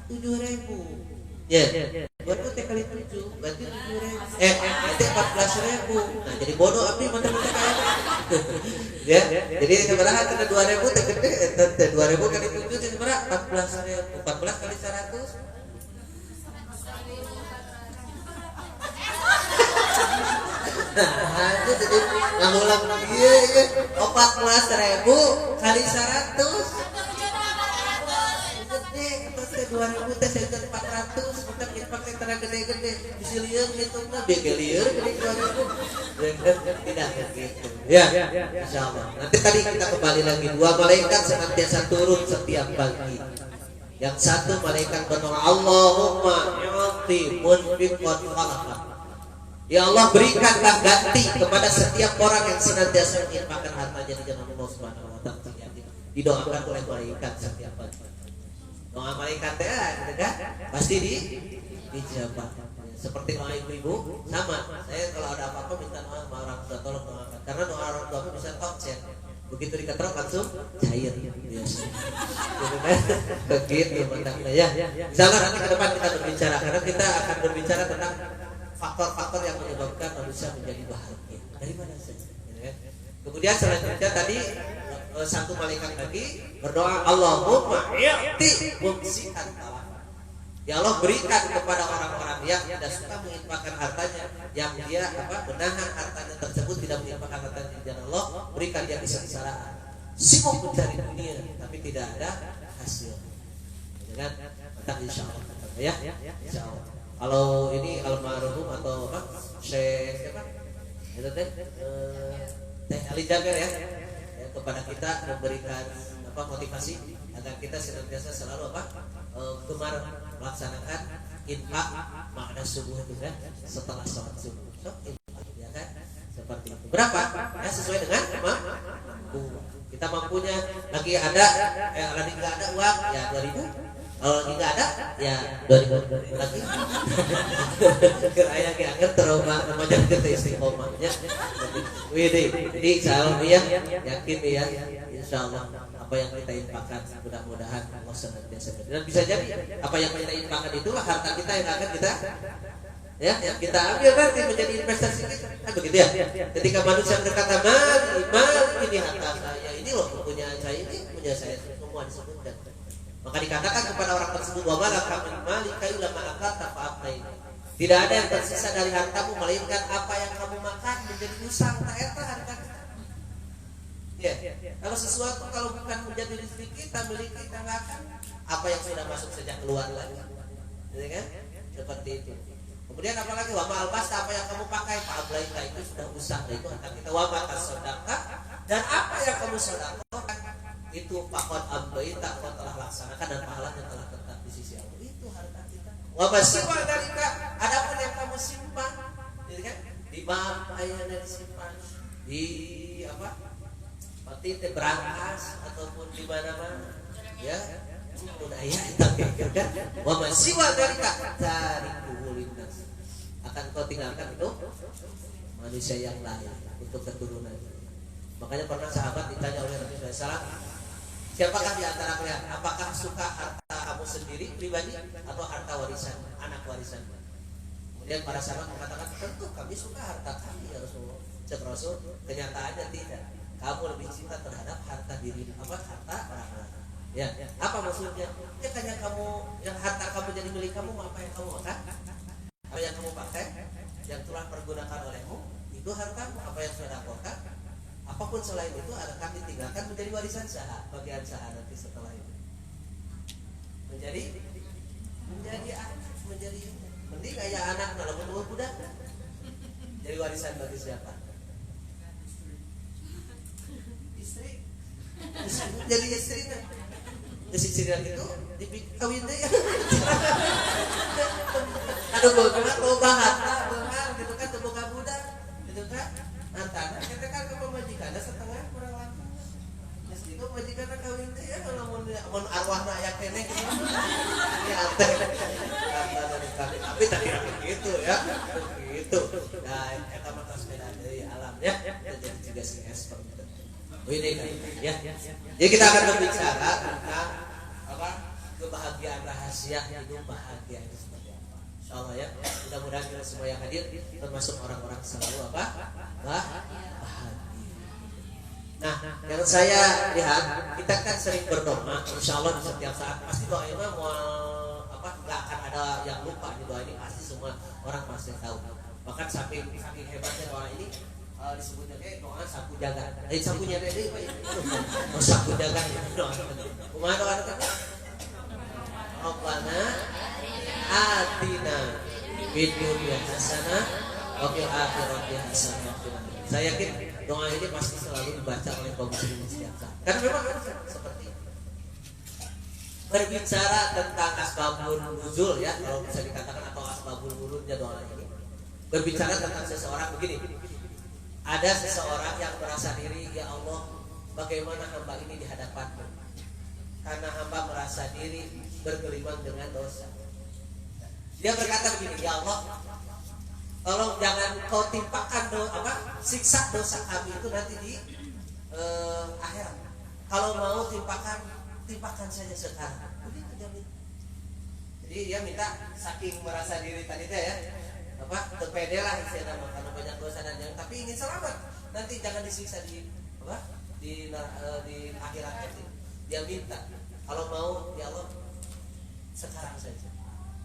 7.000. Ya, buat teh kali 7 berarti 7.000. Berarti 14.000. Nah, jadi bodoh abdi mata-mata kaya. Ya, jadi sebenarnya kena 2.000 teh gede, 2.000 kali 7 teh sebenarnya 14.000. 14 kali 100. Nah, itu jadi ngulang iya 14.000 kali 100. Gede, terus 2.000 teh sekitar 400, kita pakai tenaga gede-gede, bisa liur gitu mah bege liur gede 2.000. Tidak begitu. Ya, insyaallah. Nanti tadi kita kembali lagi 2 malaikat senantiasa turun setiap pagi. Yang satu malaikat berdoa, Allahumma yu'ti munfiqan khalaqan. Ya Allah, berikanlah ganti kepada setiap orang yang senantiasa menginfakkan hartanya di jalan Allah Subhanahu wa taala. Didoakan oleh malaikat setiap pagi. Doa malaikat gitu kan? Pasti dijawab. Seperti doa ibu-ibu sama. Saya kalau ada apa-apa minta doa sama orang tua, tolong doakan. Karena doa orang tua itu bisa toksik. Begitu diketrok langsung cair biasa. Begitu mantapnya ya. Insyaallah nanti ke depan kita berbicara, karena kita akan berbicara tentang faktor-faktor yang menyebabkan manusia menjadi bahagia. Dari mana saja? Kemudian selanjutnya tadi satu malaikat lagi berdoa, Allahumma i'ti mumsikan talafan. Ya Allah, berikan kepada orang-orang yang tidak suka menginfakkan hartanya, yang dia menahan hartanya tersebut, tidak menginfakkan hartanya di jalan Allah, berikan dia kesengsaraan, sibuk mencari dunia tapi tidak ada hasil. Dengan tetap insyaallah ya, insyaallah. Kalau ini almarhum atau Syekh siapa? Itu Teh Ali Jaber ya, kepada kita memberikan motivasi agar kita senantiasa selalu gemar melaksanakan infak makna subuh itu kan, setelah sholat subuh. Ya kan? Seperti itu. Berapa? Ya sesuai dengan mampu. Kita mampunya lagi ada, lagi nggak ada uang ya 2.000. Kalau lagi nggak ada ya 2.000 lagi. Keraya kayak trauma namanya kita istiqomahnya. Widih, jadi insyaallah ya, yakin ya, insyaallah apa yang kita infakkan mudah-mudahan Allah senantiasa. Dan bisa jadi apa yang kita infakkan itulah harta kita yang akan kita yang kita ambil nanti menjadi investasi kita. Kan begitu ya. Ketika manusia berkata mal ini harta saya, ini loh punya saya, ini punya saya, semua disebutkan. Maka dikatakan kepada orang tersebut, wa malaka min malika illa ma akata fa abtain. Tidak ada yang tersisa dari hartamu melainkan apa yang kamu makan menjadi usang. Tak eta harta kita. Ya. Kalau sesuatu kalau bukan menjadi rezeki kita, milik kita, nggak akan. Apa yang sudah masuk sejak keluar lagi. Ya kan? Seperti itu. Kemudian apalagi wa ma'albas, apa yang kamu pakai, Pak Ablaika, itu sudah usang, itu harta kita. Wa ma tasodaka, dan apa yang kamu sedekahkan itu pakon ambaita, kau telah laksanakan dan pahalanya telah tetap di sisi Allah. Itu harta kita. Wa basiwa dalika, adapun yang kamu simpan, gitu kan? Di bank ayana disimpan, di seperti berangkas ataupun di mana-mana, ya. Budaya itu kan. Wa basiwa dalika tariku linnas, akan kau tinggalkan itu manusia yang lain untuk keturunan. Makanya pernah sahabat ditanya oleh Nabi SAW, siapakah di antara kalian? Apakah suka harta kamu sendiri pribadi atau harta warisan, anak warisan? Kemudian para sahabat mengatakan, tentu kami suka harta kami ya Rasulullah. Cek Rasul, kenyataannya tidak. Kamu lebih cinta terhadap harta diri, harta orang lain. Ya, apa maksudnya? Ya kan yang harta kamu jadi milik kamu, apa yang kamu makan? Apa yang kamu pakai? Yang telah pergunakan olehmu, itu hartamu. Apa yang sudah lakukan? Apapun selain itu akan ditinggalkan menjadi warisan sah, bagian sah nanti setelah itu. Menjadi mending kayak anak kalau menunggu budak. Jadi warisan bagi siapa? Istri. Jadi istri kan. Istri itu dikawin deh. Aduh, kalau harta, gitu kan terbuka budak, gitu kan. Antara kita kan pemajikan setengah kurang lagi. Terus itu majikan kawin teh ya kalau mun arwahna aya keneh gitu. Ya teh. Tapi tadi begitu ya. Begitu. Nah, eta mah sepeda dari alam ya. Jadi juga si expert. Ini kan ya. Jadi kita akan berbicara tentang kebahagiaan kebahagiaan rahasia hidup bahagia itu seperti apa. Insyaallah ya. Mudah-mudahan kita semua yang hadir termasuk orang-orang selalu apa? Bahagia. Nah, yang saya lihat kita kan sering berdoa, insyaallah di setiap saat pasti doa ini mau apa nggak akan ada yang lupa di doa ini, pasti semua orang pasti tahu. Bahkan saking hebatnya doa ini disebutnya kayak doa sapu jagat. Sapunya deh Pak. Oh, sapu jagat doa. Kumaha doa itu? Rabbana atina fid dunya hasanah wa fil akhirati hasanah. Saya yakin doa ini pasti selalu dibaca oleh kaum muslimin setiap saat. Karena memang seperti itu. Berbicara tentang asbabun nuzul ya, kalau bisa dikatakan atau asbabul wurudnya doa ini. Berbicara tentang seseorang begini. Ada seseorang yang merasa diri, ya Allah, bagaimana hamba ini di hadapan-Mu? Karena hamba merasa diri bergelimang dengan dosa. Dia berkata begini, ya Allah, tolong jangan kau timpakan siksa dosa kami itu nanti di akhirat. Kalau mau timpakan saja sekarang. Begitu dia minta. Jadi dia minta saking merasa diri tadi ya, terpede lah istilahnya karena banyak dosa dan yang tapi ingin selamat. Nanti jangan disiksa di akhirat nanti. Dia minta kalau mau ya Allah sekarang saja.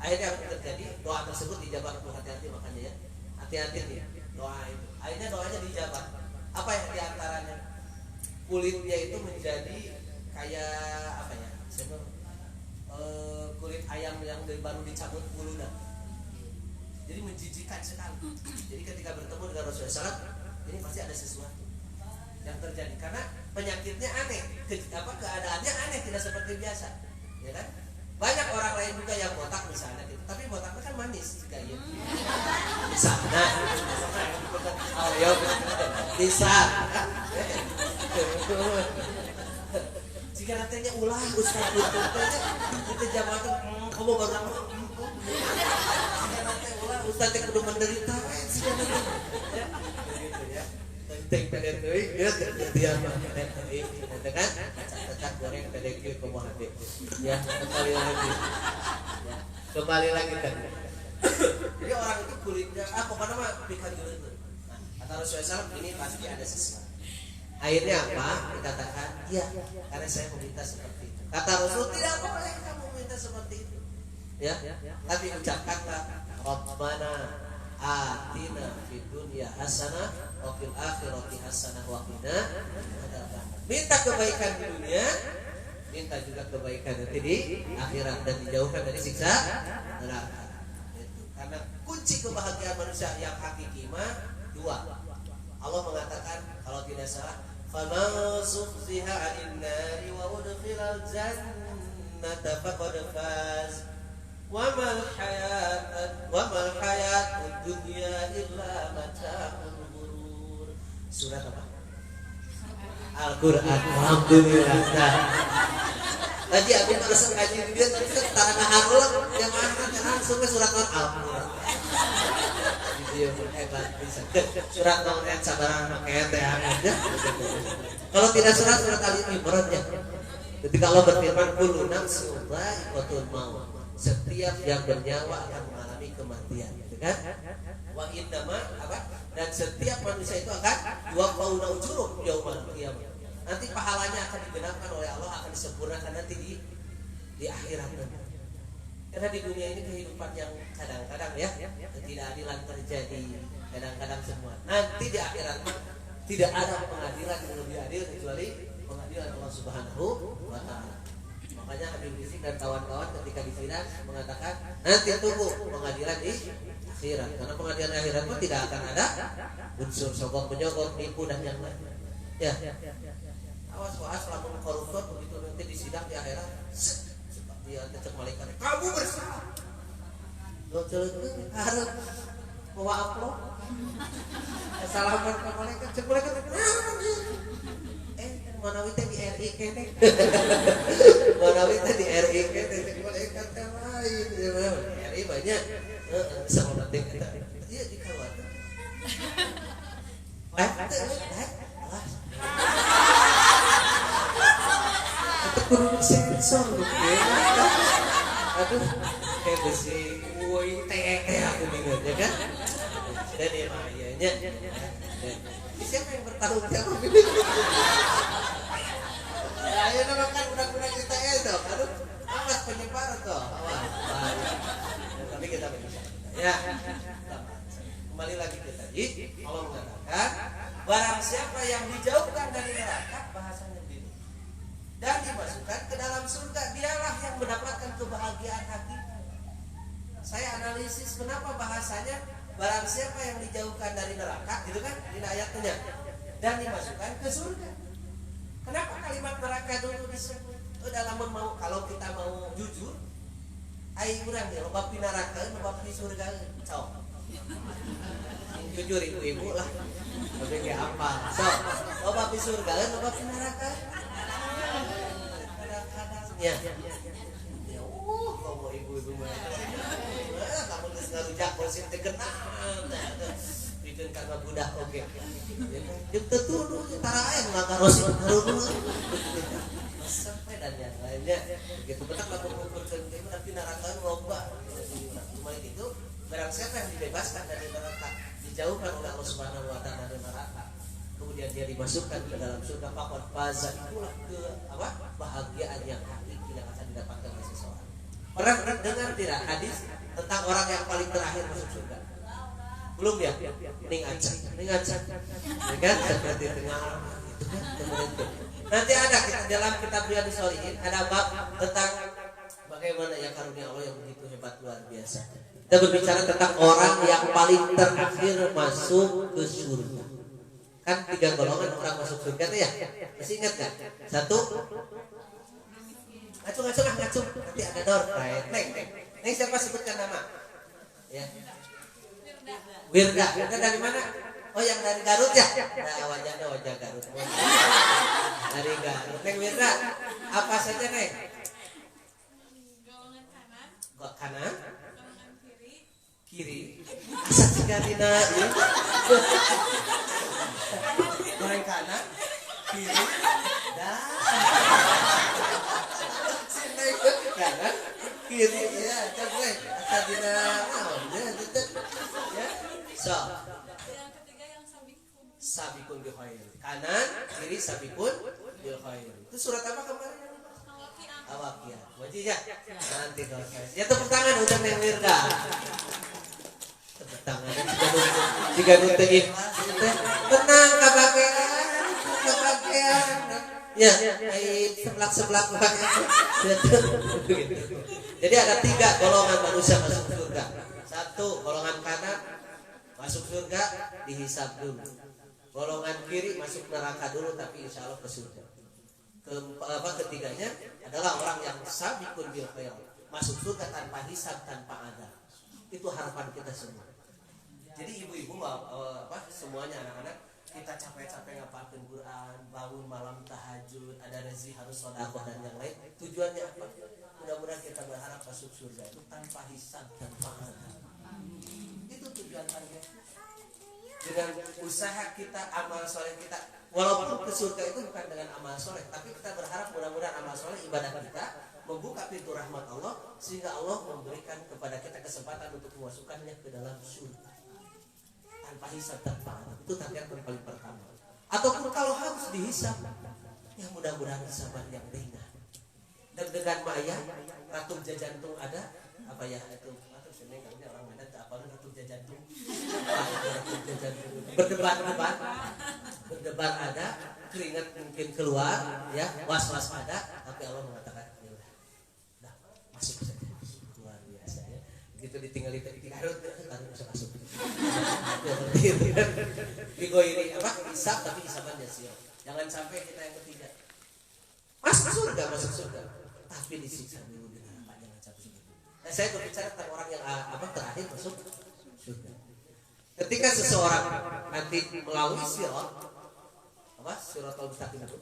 Akhirnya apa terjadi? Doa tersebut dijawab. Hati-hati makanya ya. Hati-hati nih doa itu. Akhirnya doanya dijawab. Apa yang diantaranya? Kulitnya itu menjadi kayak apa ya? Kulit ayam yang baru dicabut bulunya. Jadi menjijikan sekali. Jadi ketika bertemu dengan Rasulullah SAW, ini pasti ada sesuatu yang terjadi karena penyakitnya aneh, keadaannya aneh, tidak seperti biasa, ya kan? Banyak orang lain juga yang botak misalnya gitu, tapi botaknya kan manis juga ya. Di sana, oh ya, bisa. Jika nantinya ulah Ustaz itu jabatan kamu baru lama. Jika nanti ulah Ustaz yang udah menderita, Teng pedet euy geus dia mah pedet euy kan cacat goreng pedek ke moal hade ya kembali lagi kan jadi orang itu kulitnya pokoknya mah pikan gitu nah kata Rasulullah SAW ini pasti ada sesuatu akhirnya apa dikatakan iya karena saya meminta seperti itu kata Rasul tidak boleh kamu minta seperti itu ya tapi ucapkanlah Rabbana atina fid dunya hasanah wa fil akhirati hasanah wa qina adzabannar. Minta kebaikan di dunia, minta juga kebaikan nanti di akhirat dan dijauhkan dari siksa neraka. Itu karena kunci kebahagiaan manusia yang hakiki mah dua. Allah mengatakan kalau tidak salah, "Faman zuhziha 'anil nari wa udkhilal jannata faqad faz." Wa mal hayatud dunya illa mata'ul ghurur. Surat apa? Al-Qur'an. Alhamdulillah. Tadi aku merasa ngaji dia tanah harul jamaah langsung ke surat Al-Qur'an. Video hebat bisa. Surat nomor yang sabaran pakai teh aja. Kalau tidak surat Ali Imran ya. Ketika Allah berfirman kullu nafsin dha'iqatul maut. Setiap yang bernyawa akan mengalami kematian, gitu kan? Wa innama dan setiap manusia itu akan yuwaffawna ujurahum yaumal qiyamah. Nanti pahalanya akan digenapkan oleh Allah, akan disempurnakan nanti di akhirat nanti. Karena di dunia ini kehidupan yang kadang-kadang ya ketidakadilan terjadi, kadang-kadang semua. Nanti di akhirat tidak ada pengadilan yang lebih adil kecuali pengadilan Allah Subhanahu wa taala. Makanya Habib Rizik dan kawan-kawan ketika di Firdaus mengatakan nanti tunggu pengadilan di akhirat. Karena pengadilan di akhirat itu tidak akan ada unsur sogok menyogok, nipu dan yang lain. Ya. Awas lamun koruptor begitu nanti di sidang di akhirat. Dia tetap malaikat. Kamu bersalah. Lo celeukeun hareup bawa amplop. Salaman ka malaikat, cek malaikat. Manawi teh di RI kene. Manawi teh di RI kene. Malaikat teh lain. RI banyak. Sama penting kita. Iya di kawan. Itu kudu sensor gitu. Aduh, kayak besi, woi, teh aku bingung ya kan? Dan ya makanya, siapa yang bertanggung jawab ini? Ayo nama kan udah kita itu, aduh, awas penyebar tuh, awas. Tapi kita bisa. Ya, kembali lagi ke tadi, Allah mengatakan, barang siapa yang dijauhkan dari neraka, bahasanya begini, dan dimasukkan ke dalam surga, dialah yang mendapatkan kebahagiaan hakiki. Saya analisis kenapa bahasanya barang siapa yang dijauhkan dari neraka, gitu kan, di ayatnya, dan dimasukkan ke surga. Kenapa kalimat neraka dulu disebut? Dalam mau kalau kita mau jujur, ai urang ya loba pi neraka, loba pi surga, cok. Jujur ibu-ibu lah. Tapi kayak apa? So, loba pi surga, loba pi neraka. Kadang-kadangnya. Ya, kamu ibu-ibu mah. Kamu geus ngarujak posisi teh genah. Bikin karena budak oke. Jeung teu tuduh tara aya ngagaros harudu. Sampai dan yang lainnya gitu betak lamun ngumpulkeun teh tapi neraka loba. Cuma itu barang siapa yang dibebaskan dari neraka, dijauhkan oleh Allah Subhanahu wa taala dari neraka, kemudian dia dimasukkan ke dalam surga, faqad faza, itulah ke bahagiaan yang hakiki yang akan didapatkan oleh seseorang. Pernah dengar tidak hadis tentang orang yang paling terakhir masuk surga? Belum ya? Ning aja. Ya kan? Seperti tengah itu kan kemudian. Nanti ada dalam kitab Riyadhus Shalihin ada bab tentang bagaimana ya karunia Allah yang begitu hebat luar biasa. Kita berbicara tentang orang yang paling terakhir masuk ke surga. Kan 3 golongan orang masuk surga tuh ya. Masih ingat kan? 1 ngacung. Nanti ada door. Neng siapa sebutkan nama? Ya. Wirda dari mana? Oh yang dari Garut ya? Nah wajahnya wajah Garut. Dari Garut. Neng Wirda, apa saja Neng? Golongan kanan. Golongan kiri. Asa tiga dina. Golongan kanan, kiri, dan Neng kanan, kiri ya. Coba asa dina. Ya. So, yang ketiga yang sabikun bil khair. Kanan, kiri sabikun bil khair. Itu surat apa kemarin? Al-Waqiah. Wajib ya? Nanti kalau saya. Ya tepuk tangan untuk Neng Wirda. Tepuk tangan. Jika nuntut tenang kabagean. Ya, seblak. Jadi ada 3 golongan manusia masuk surga. 1 golongan kanan masuk surga dihisab dulu. Golongan kiri masuk neraka dulu tapi insya Allah ke surga. Ketiganya adalah orang yang sabiqun bil khair, masuk surga tanpa hisab, tanpa adab. Itu harapan kita semua. Jadi ibu-ibu semuanya anak-anak kita capek-capek ngapalkeun Quran, bangun malam tahajud, ada rezeki harus sedekah dan yang lain. Tujuannya apa? Mudah-mudahan kita berharap masuk surga itu tanpa hisab, tanpa adab. Itu tujuan target. Dengan usaha kita, amal soleh kita, walaupun ke surga itu bukan dengan amal soleh, tapi kita berharap mudah-mudahan amal soleh ibadah kita membuka pintu rahmat Allah sehingga Allah memberikan kepada kita kesempatan untuk memasukkannya ke dalam surga tanpa hisab, tanpa adab. Itu target yang paling pertama. Ataupun kalau harus dihisab, ya mudah-mudahan hisaban yang ringan. Dan dengan maya ratu jantung ada apa ya itu orang Medan tak apa ratu jantung berdebar ada, keringat mungkin keluar, ya was-was ada, tapi Allah mengatakan ya udah masuk saja, luar biasa ya. Begitu ditinggal di Garut bisa masuk. Digoiri hisab tapi hisaban jasir. Jangan sampai kita yang ketiga masuk surga tapi disiksa dulu di neraka, jangan sampai begitu. Nah, saya berbicara tentang orang yang terakhir masuk surga. Ketika seseorang nanti melalui siratal mustaqim itu,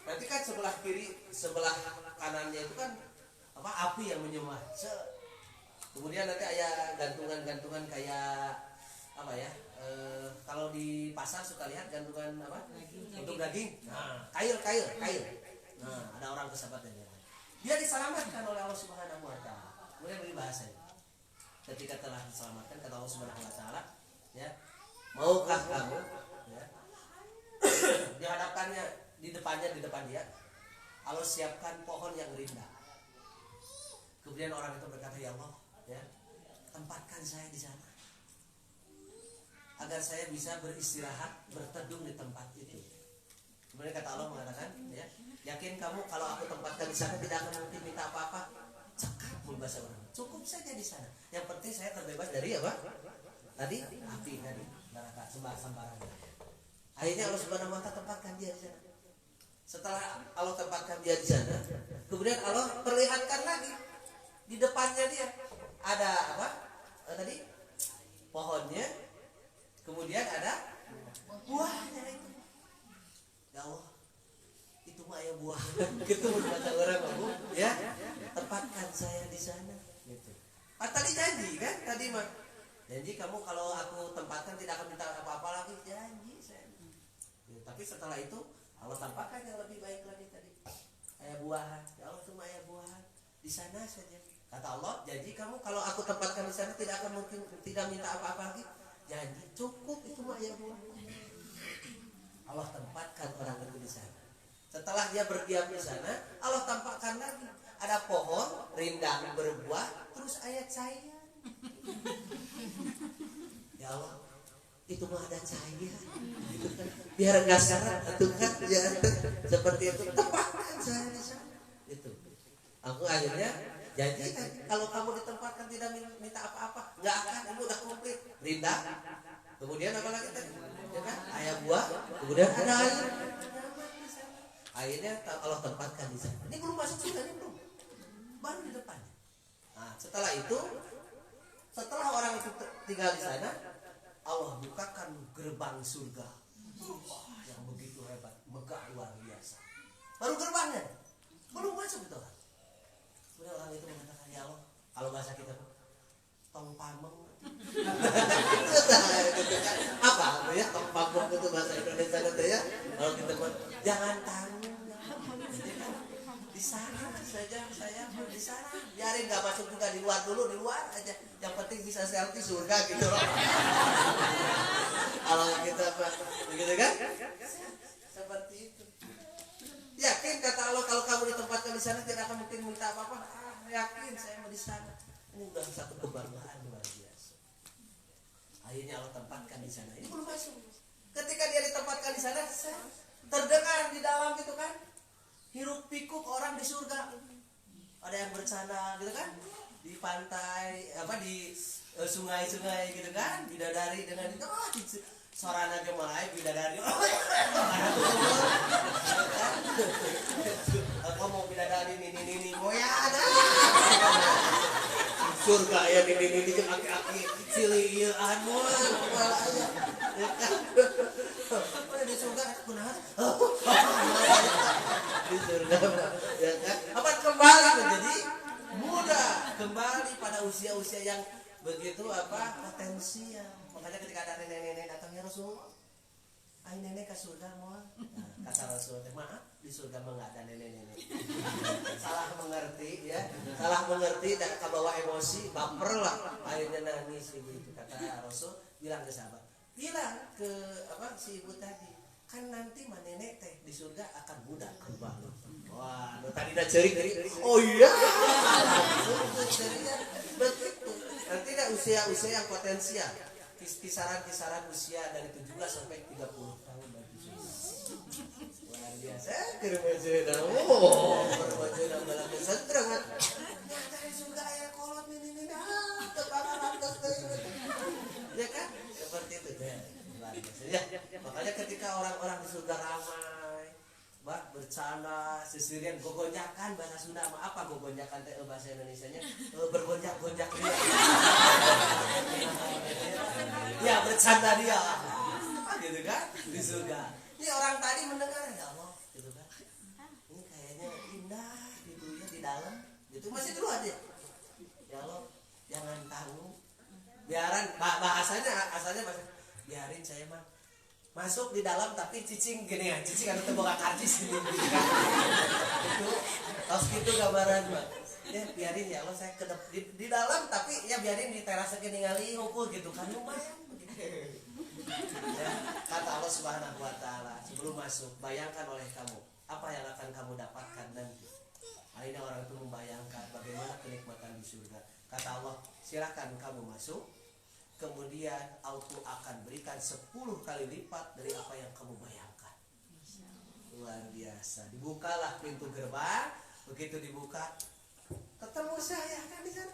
nanti kan sebelah kiri, sebelah kanannya itu kan api yang menyembah. Kemudian nanti ada gantungan-gantungan kayak kalau di pasar suka lihat gantungan untuk daging. Nah, kail. Nah, ada orang kesabatannya. Dia diselamatkan oleh Allah Subhanahu wa taala. Kemudian beri bahasa. Ketika telah diselamatkan kata Allah Subhanahu wa taala, ya. Maukah kamu ya, dihadapkannya di depan dia Allah siapkan pohon yang rindang. Kemudian orang itu berkata, ya Allah, ya, tempatkan saya di sana agar saya bisa beristirahat, berteduh di tempat itu. Kemudian kata Allah mengatakan, ya, yakin kamu kalau aku tempatkan di sana tidak akan mungkin minta apa-apa? Cekap bahasa orang. Cukup saja di sana. Yang penting saya terbebas dari apa? Tadi api tadi, neraka sambaran. Akhirnya Allah Subhanahu wa taala tempatkan dia di sana. Setelah Allah tempatkan dia di sana, kemudian Allah perlihatkan lagi di depannya dia ada apa? Tadi pohonnya, kemudian ada buahnya itu. Ya Allah, itu mah ya buah. Gitu kata orang aku, ya. Tempatkan saya di sana gitu. Tadi janji kan? Tadi mah janji kamu kalau aku tempatkan tidak akan minta apa-apa lagi, janji saya. Ya, tapi setelah itu Allah tampakkan yang lebih baik lagi tadi. Ayah buahan, ya Allah cuma ayah buahan di sana saja. Kata Allah, janji kamu kalau aku tempatkan di sana tidak akan mungkin tidak minta apa-apa lagi. Janji cukup itu mah ayah buahan. Allah tempatkan orang itu di sana. Setelah dia berdiam di sana, Allah tampakkan lagi ada pohon rindang berbuah, terus ayat cahaya. Ya Allah, itu mah ada cahaya. Biar enggak syarat itu kan ya, seperti itu. Tempatkan saya di sana. Itu. Aku akhirnya janji kan kalau kamu ditempatkan tidak minta apa-apa, enggak akan, itu udah komplit. Rindang. Kemudian apa lagi tadi? Ya kan? Ayat buah, kemudian ada air. Akhirnya Allah tempatkan di sana. Ini belum masuk surga, ini belum. Baru di depannya. Nah, setelah itu, setelah orang itu tinggal di sana, Allah bukakan gerbang surga. Wah, yang begitu hebat, megah luar biasa. Baru gerbangnya, belum masuk itu kan. Kemudian orang itu mengatakan, ya Allah, kalau bahasa kita tong pameng. Apa ya tong pameng itu bahasa Indonesia itu ya? Kalau kita jangan tanggung. Di sana saja saya di sana, biarin nggak masuk juga di luar dulu, di luar aja. Yang penting bisa selfie surga gitu loh. Kalau kita begitu kan? Seperti itu. Yakin kata Allah kalau kamu ditempatkan di sana tidak akan mungkin minta apa-apa. Yakin saya mau di sana. Ini udah satu kebanggaan luar biasa. Akhirnya Allah tempatkan di sana. Ini belum masuk. Ketika dia ditempatkan di sana, terdengar di dalam gitu kan, hiruk pikuk orang di surga. Ada yang bercanda gitu kan, di pantai apa di sungai-sungai gitu kan, bidadari dengan itu sorana gemalai bidadari. Aku mau bidadari ini moya ada. Surga ya ini aki-aki ciliir anu aja. Di surga kunaon? Di surga ya kan? Apa kembali menjadi muda, kembali pada usia-usia yang begitu apa potensial. Makanya ketika ada nenek-nenek datang ya Rasul, ay nenek ke surga mau. Nah, kata Rasul, maaf di surga mah nggak ada nenek-nenek. Salah mengerti ya, salah mengerti dan kebawa emosi, baper lah. Akhirnya nangis ibu itu. Kata Rasul, bilang ke sahabat, bilang ke apa si ibu tadi, kan nanti mah nenek teh di surga akan muda kembali. Wah, tadi udah cerik. Oh iya. Begitu. Nanti ada usia-usia yang potensial. Kisaran usia dari 17 sampai 30 tahun bagi luar biasa. Kerja dalam kesentrangan. Dari surga ya kolot ini ya kan? Seperti itu ya. Makanya ketika orang-orang di surga ramai, bercanda, sesirian gogonjakan bahasa Sunda apa gogonjakan teh bahasa Indonesianya? Bergonjak-gonjak dia. Ya bercanda dia. Gitu kan? Di surga. Ini orang tadi mendengar ya Allah, gitu kan. Ini kayaknya indah gitu ya di dalam. Gitu masih dulu aja. Ya Allah, jangan tahu. Biaran bahasanya asalnya biarin saya mah masuk di dalam tapi cicing gini ya, cicing anu teu boga karcis gini kan. Itu tos gitu gambaran mah. Ya biarin ya Allah saya di dalam tapi ya biarin di teras aja ningali hukum gitu kan lumayan begitu. Ya, kata Allah Subhanahu wa taala sebelum masuk bayangkan oleh kamu apa yang akan kamu dapatkan nanti. Akhirnya orang itu membayangkan bagaimana kenikmatan di surga. Kata Allah silakan kamu masuk. Kemudian Allah akan berikan 10 kali lipat dari apa yang kamu bayangkan. Luar biasa. Dibukalah pintu gerbang. Begitu dibuka ketemu saya kan di sana.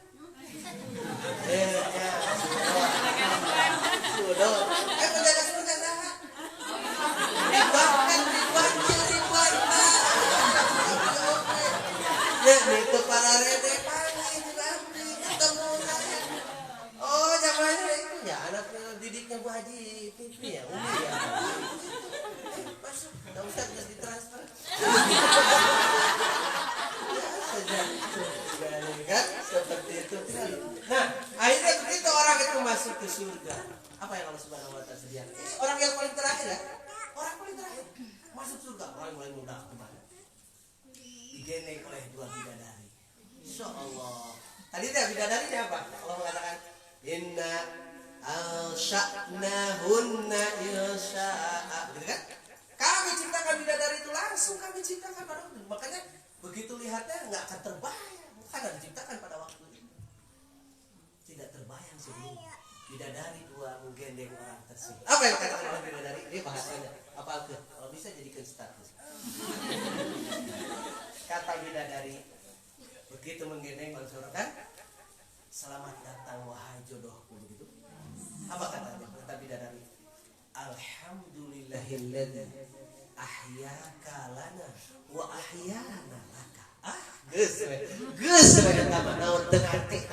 Ya, sudah. Penjaga surga sana. Bahkan ribuan. Ya, itu para rede pagi ketemu saya. Oh, zamannya itu ya anak didiknya Bu Haji Pipi ya, Umi ya. Masuk, enggak usah harus ditransfer. Kan seperti itu. Nah, akhirnya begitu orang itu masuk ke surga. Apa yang Allah Subhanahu wa taala sediakan? Orang yang paling terakhir ya. Orang paling terakhir masuk surga. Orang mulai muda kemana? Digendeng oleh 2 bidadari. Insyaallah. Tadi dia bidadarinya apa? Allah mengatakan inna al-sya'nahunna insya'a. Gitu kan? Kami ciptakan bidadari itu langsung kami ciptakan pada waktu. Makanya begitu lihatnya nggak akan terbayang. Karena diciptakan pada waktu itu. Tidak terbayang sebelumnya. Bidadari 2 menggendeng orang tersebut. Apa yang dikatakan oleh bidadari? Ini bahasanya. Apa itu? Kalau bisa jadikan status. Kata bidadari begitu menggendeng Mansur kan? Selamat datang wahai jodohku begitu. Apa katanya? Kata bidadari, alhamdulillahilladzi ahyaka lana wa ahyana laka. Geus we eta mah naon teu ngarti.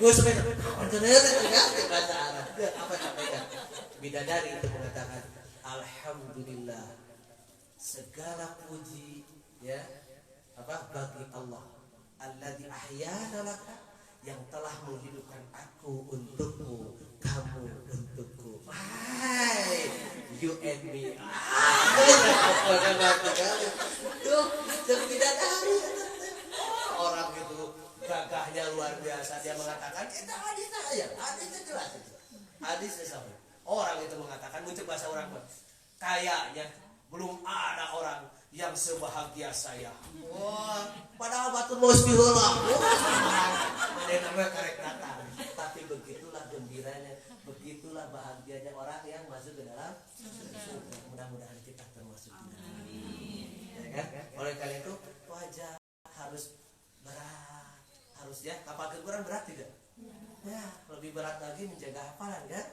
Geus we teu ngarti bahasa Arab. Apa sampaikan? Bidadari itu mengatakan alhamdulillah segala puji ya apa bagi Allah alladzi ahyana laka yang telah menghidupkan aku untukmu kamu untukku. Hai you and me. Tuh bidadari orang itu gagahnya luar biasa. Dia mengatakan kita hadisnya ya hadisnya jelas itu hadisnya sampai orang itu mengatakan muncul bahasa orang kayaknya belum ada orang yang sebahagia saya. Wah, padahal batu mesti heula. Ada namanya karek datang. Tapi begitulah gembiranya, begitulah bahagianya orang yang masuk ke dalam surga. Mudah-mudahan kita termasuk di dalamnya. Ya kan? Oleh karena itu wajah harus berat, harus ya. Kapal keguran berat tidak? Ya, lebih berat lagi menjaga hafalan kan?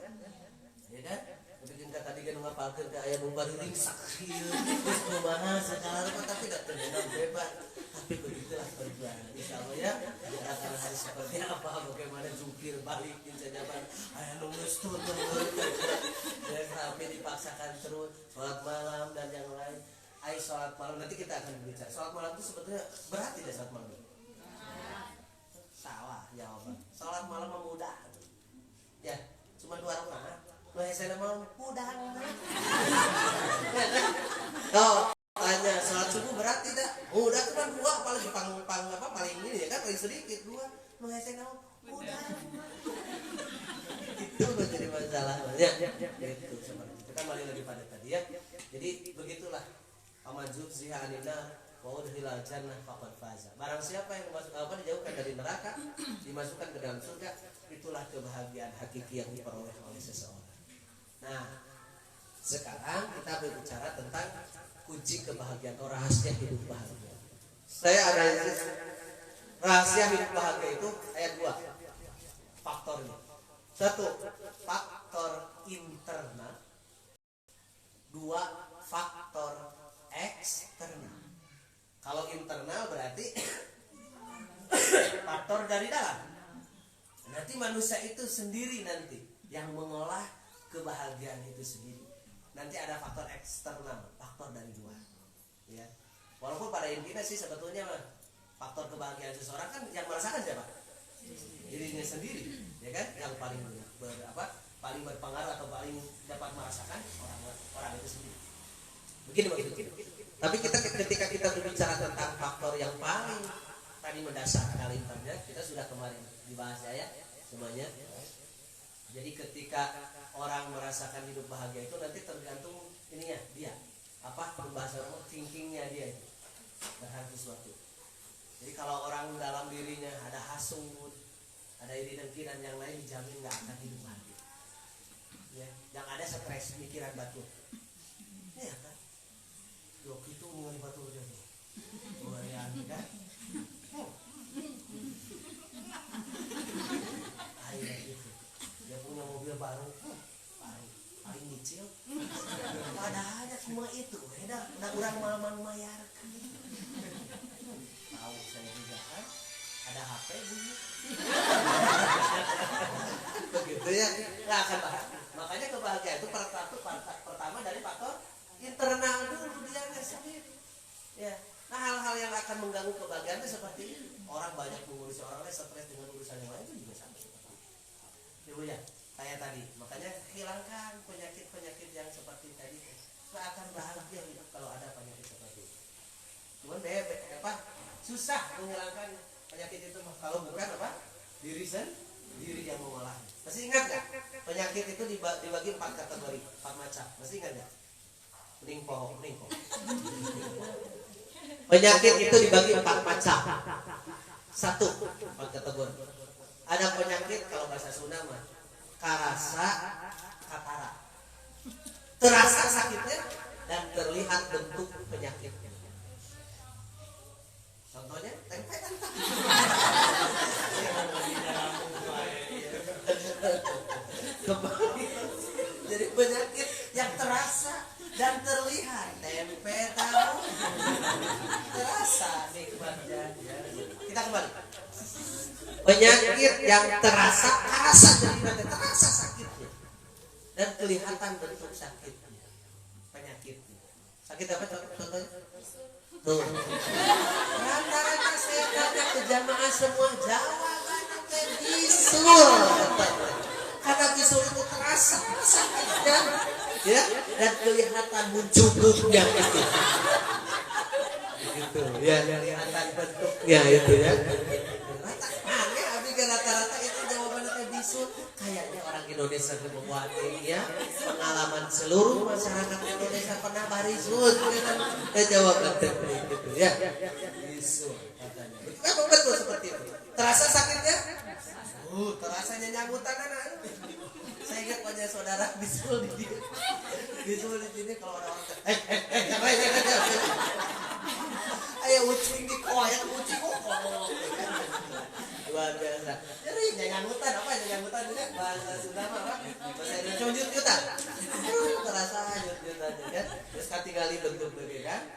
Ya kan? Bikin kata tadi kan ngapalkeun ke aya nu bariring sakil terus kumaha segala rupa tapi tidak terdengar bebas. Tapi begitulah perjuangan insyaallah ya. Tidak akan harus seperti apa bagaimana jungkir balik jajaban aya nu geus turun ya sampai dipaksakan terus salat malam dan yang lain. Ai salat malam nanti kita akan bicara. Salat malam itu sebetulnya berat tidak salat malam? Salah jawaban. Salat malam mudah. Ya, cuma 2 rakaat. Saya mau mudah. Oh, tanya salat subuh berat tidak? Mudah cuma 2 apalagi pang apa paling ini ya kan paling sedikit 2. Saya mau mudah. Itu menjadi masalah banyak. Itu seperti itu kan balik lagi pada tadi ya. Jadi begitulah amajud zihanina wa udkhilal jannah faqad faza. Barang siapa yang masuk dijauhkan dari neraka, dimasukkan ke dalam surga, itulah kebahagiaan hakiki yang diperoleh oleh seseorang. Nah, sekarang kita berbicara tentang kunci kebahagiaan atau rahasia hidup bahagia. Saya analisis rahasia hidup bahagia itu ayat 2 faktornya. 1. Faktor internal. 2. Faktor eksternal. Kalau internal berarti faktor dari dalam. Nanti manusia itu sendiri nanti yang mengolah kebahagiaan itu sendiri. Nanti ada faktor eksternal, faktor dari luar. Ya. Walaupun pada intinya sih sebetulnya faktor kebahagiaan seseorang kan yang merasakan siapa? Dirinya sendiri, ya kan? Yang paling paling berpengaruh atau paling dapat merasakan orang itu sendiri. Begini maksudnya. Tapi ketika kita berbicara tentang faktor yang paling tadi mendasar kali kita sudah kemarin dibahas ya semuanya. Jadi ketika orang merasakan hidup bahagia itu nanti tergantung ininya dia apa pembahasan thinkingnya dia itu terhadap sesuatu. Jadi kalau orang dalam dirinya ada hasut, ada iri dengki dan yang lain, dijamin nggak akan hidup bahagia. Ya, yang ada stres pikiran batu. Ya kan? Yo itu mengenai batu dia tuh. Lumayan kan? Ayo gitu. Dia punya mobil baru, paling nyicil. Padahal semua itu, udah kurang mamang mayar. Tahu saya juga kan, ada HP bunyi. Begitu ya, nggak akan bahagia. Makanya kebahagiaan itu pertama dari faktor internal dulu dia sendiri. Ya, nah hal-hal yang akan mengganggu kebahagiaan itu seperti ini. Orang banyak mengurusi orang lain, stres dengan urusan yang lain itu juga sama seperti itu. Ibu ya, kayak tadi. Makanya hilangkan penyakit-penyakit yang seperti tadi. Nggak akan bahagia hidup kalau ada penyakit seperti itu. Cuman susah menghilangkan penyakit itu kalau bukan apa? Diri yang mengolahnya. Masih ingat nggak? Penyakit itu dibagi 4 kategori, 4 macam. Masih ingat nggak? Pening pohon. Penyakit itu dibagi 4 macam. 1, 4 kategori. Ada penyakit kalau bahasa Sunda mah karasa katara. Terasa sakitnya dan terlihat bentuk penyakitnya. Contohnya tempe. Jadi penyakit yang terasa dan terlihat. Tempe tahu terasa nikmatnya. Kita kembali. Penyakit yang terasa terasa sakitnya dan kelihatan bentuk sakitnya. Penyakitnya. Sakit apa contohnya? Tuh. Rata-rata saya tanya ke jamaah semua jawabannya bisul. Karena bisul itu terasa sakitnya, ya, dan kelihatan munculnya itu. Gitu, ya, kelihatan bentuknya itu ya. Rata-rata itu jawabannya bisul. Kayaknya orang Indonesia membuat ya pengalaman seluruh masyarakat Indonesia pernah barisul dengan jawaban itu ya. Bisul katanya. Betul seperti itu. Terasa sakitnya? Terasanya nyambutan anak. Saya ingat punya saudara bisul di sini kalau ada orang ayo ucing di koyak ucing luar biasa. Jadi nyanyanggutan apa nyanyanggutan itu bahasa Sunda apa? Bahasa Indonesia jut-jutan. Terasa jut-jutan kan. Terus katingali bentuk lagi kan.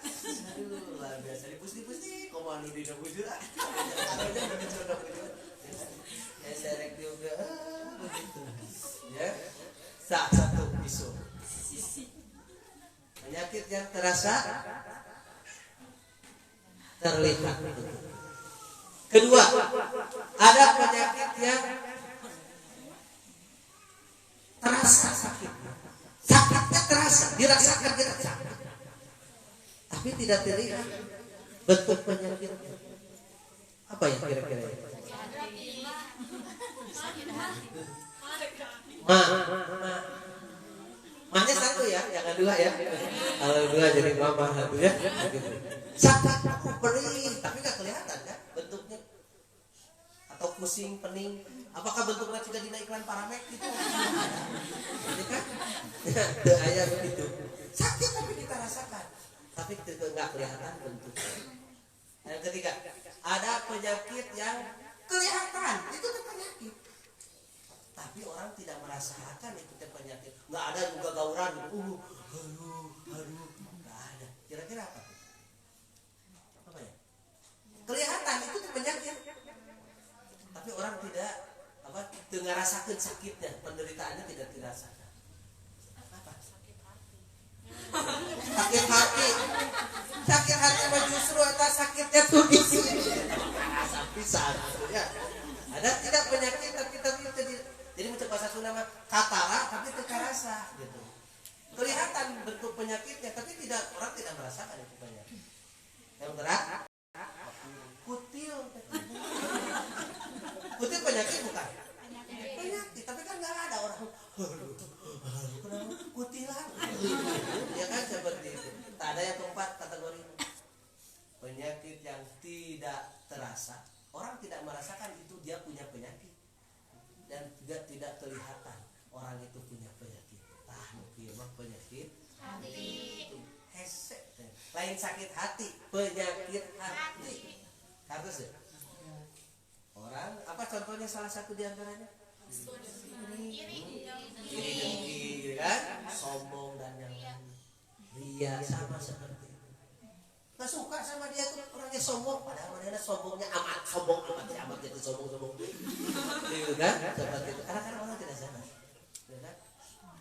Aduh luar biasa dipus-dipus nih komani di bujur. Arahnya bujur. Ya serek juga begitu. Ya. Satu bisul. Penyakit yang terasa terlihat. Kedua, ada penyakit yang terasa sakitnya. Sakitnya terasa, dirasakan kita sakit. Tapi tidak terlihat bentuk penyakitnya. Apa yang kira-kira? Mahnya satu ya, jangan dua ya. Kalau dua jadi mama satu ya. Sakit, perih, tapi nggak kelihatan kan bentuknya. Atau pusing, pening. Apakah bentuknya sudah di iklan Paramek gitu? Ini kan? Ya, ayah begitu. Sakit tapi kita rasakan, tapi nggak kelihatan bentuknya. Yang ketiga, ada penyakit yang kelihatan, itu kan penyakit. Tapi orang tidak merasakan itu penyakit. Nggak ada juga gauran. Aduh, nggak ada. Kira-kira apa? Apa ya? Kelihatan itu penyakit. Tapi orang tidak merasakan sakitnya, penderitaannya tidak dirasakan. Apa? Sakit hati. Sakit hati mah justru atas sakitnya tuh di sini. Pisah ya. Ada tidak penyakit tapi jadi macam bahasa Sunda mah katara tapi terasa gitu. Kelihatan bentuk penyakitnya tapi orang tidak merasakan itu penyakit. penyakit yang tidak terasa. Orang tidak merasakan itu dia punya penyakit, dan juga tidak kelihatan orang itu punya penyakit. Mungkin mah penyakit hati. Hese, lain sakit hati, penyakit hati. Harus ya? Orang apa contohnya salah satu diantaranya? Iri dengki, kan? Sombong dan yang lain. Ria sama seperti itu. Nggak suka sama dia tuh orangnya sombong, padahal mana sombongnya amat jadi sombong. Gitu kan? Seperti itu. Kadang-kadang orang tidak sadar.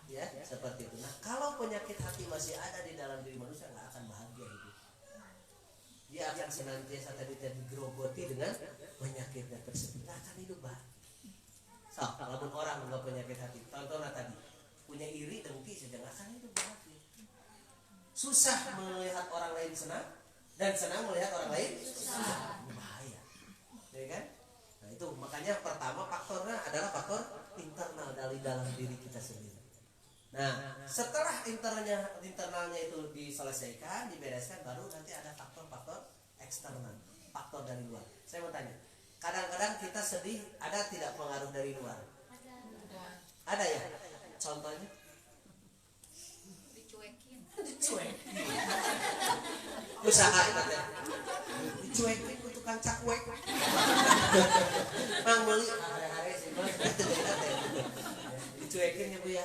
Ya, seperti itu. Nah, kalau penyakit hati masih ada di dalam diri manusia, nggak akan bahagia hidup. Dia akan senantiasa tadi digerogoti dengan penyakitnya tersebut. Nggak akan hidup bahagia. So, kalau orang nggak penyakit hati, contohnya tadi punya iri, dengki saja nggak akan hidup bahagia. Susah melihat orang lain senang dan senang melihat orang lain susah. Bahaya, ya kan? Nah itu makanya pertama faktornya adalah faktor internal dari dalam diri kita sendiri. Nah setelah internalnya itu diselesaikan, dibereskan, baru nanti ada faktor-faktor eksternal, faktor dari luar. Saya mau tanya, kadang-kadang kita sedih, ada tidak pengaruh dari luar? Ada ya? Contohnya? Dicuekin. Usaha katanya. Dicuekin ku tukang cakwek. Mang meuli hari-hari sih Mas. Dicuekin ya Bu ya.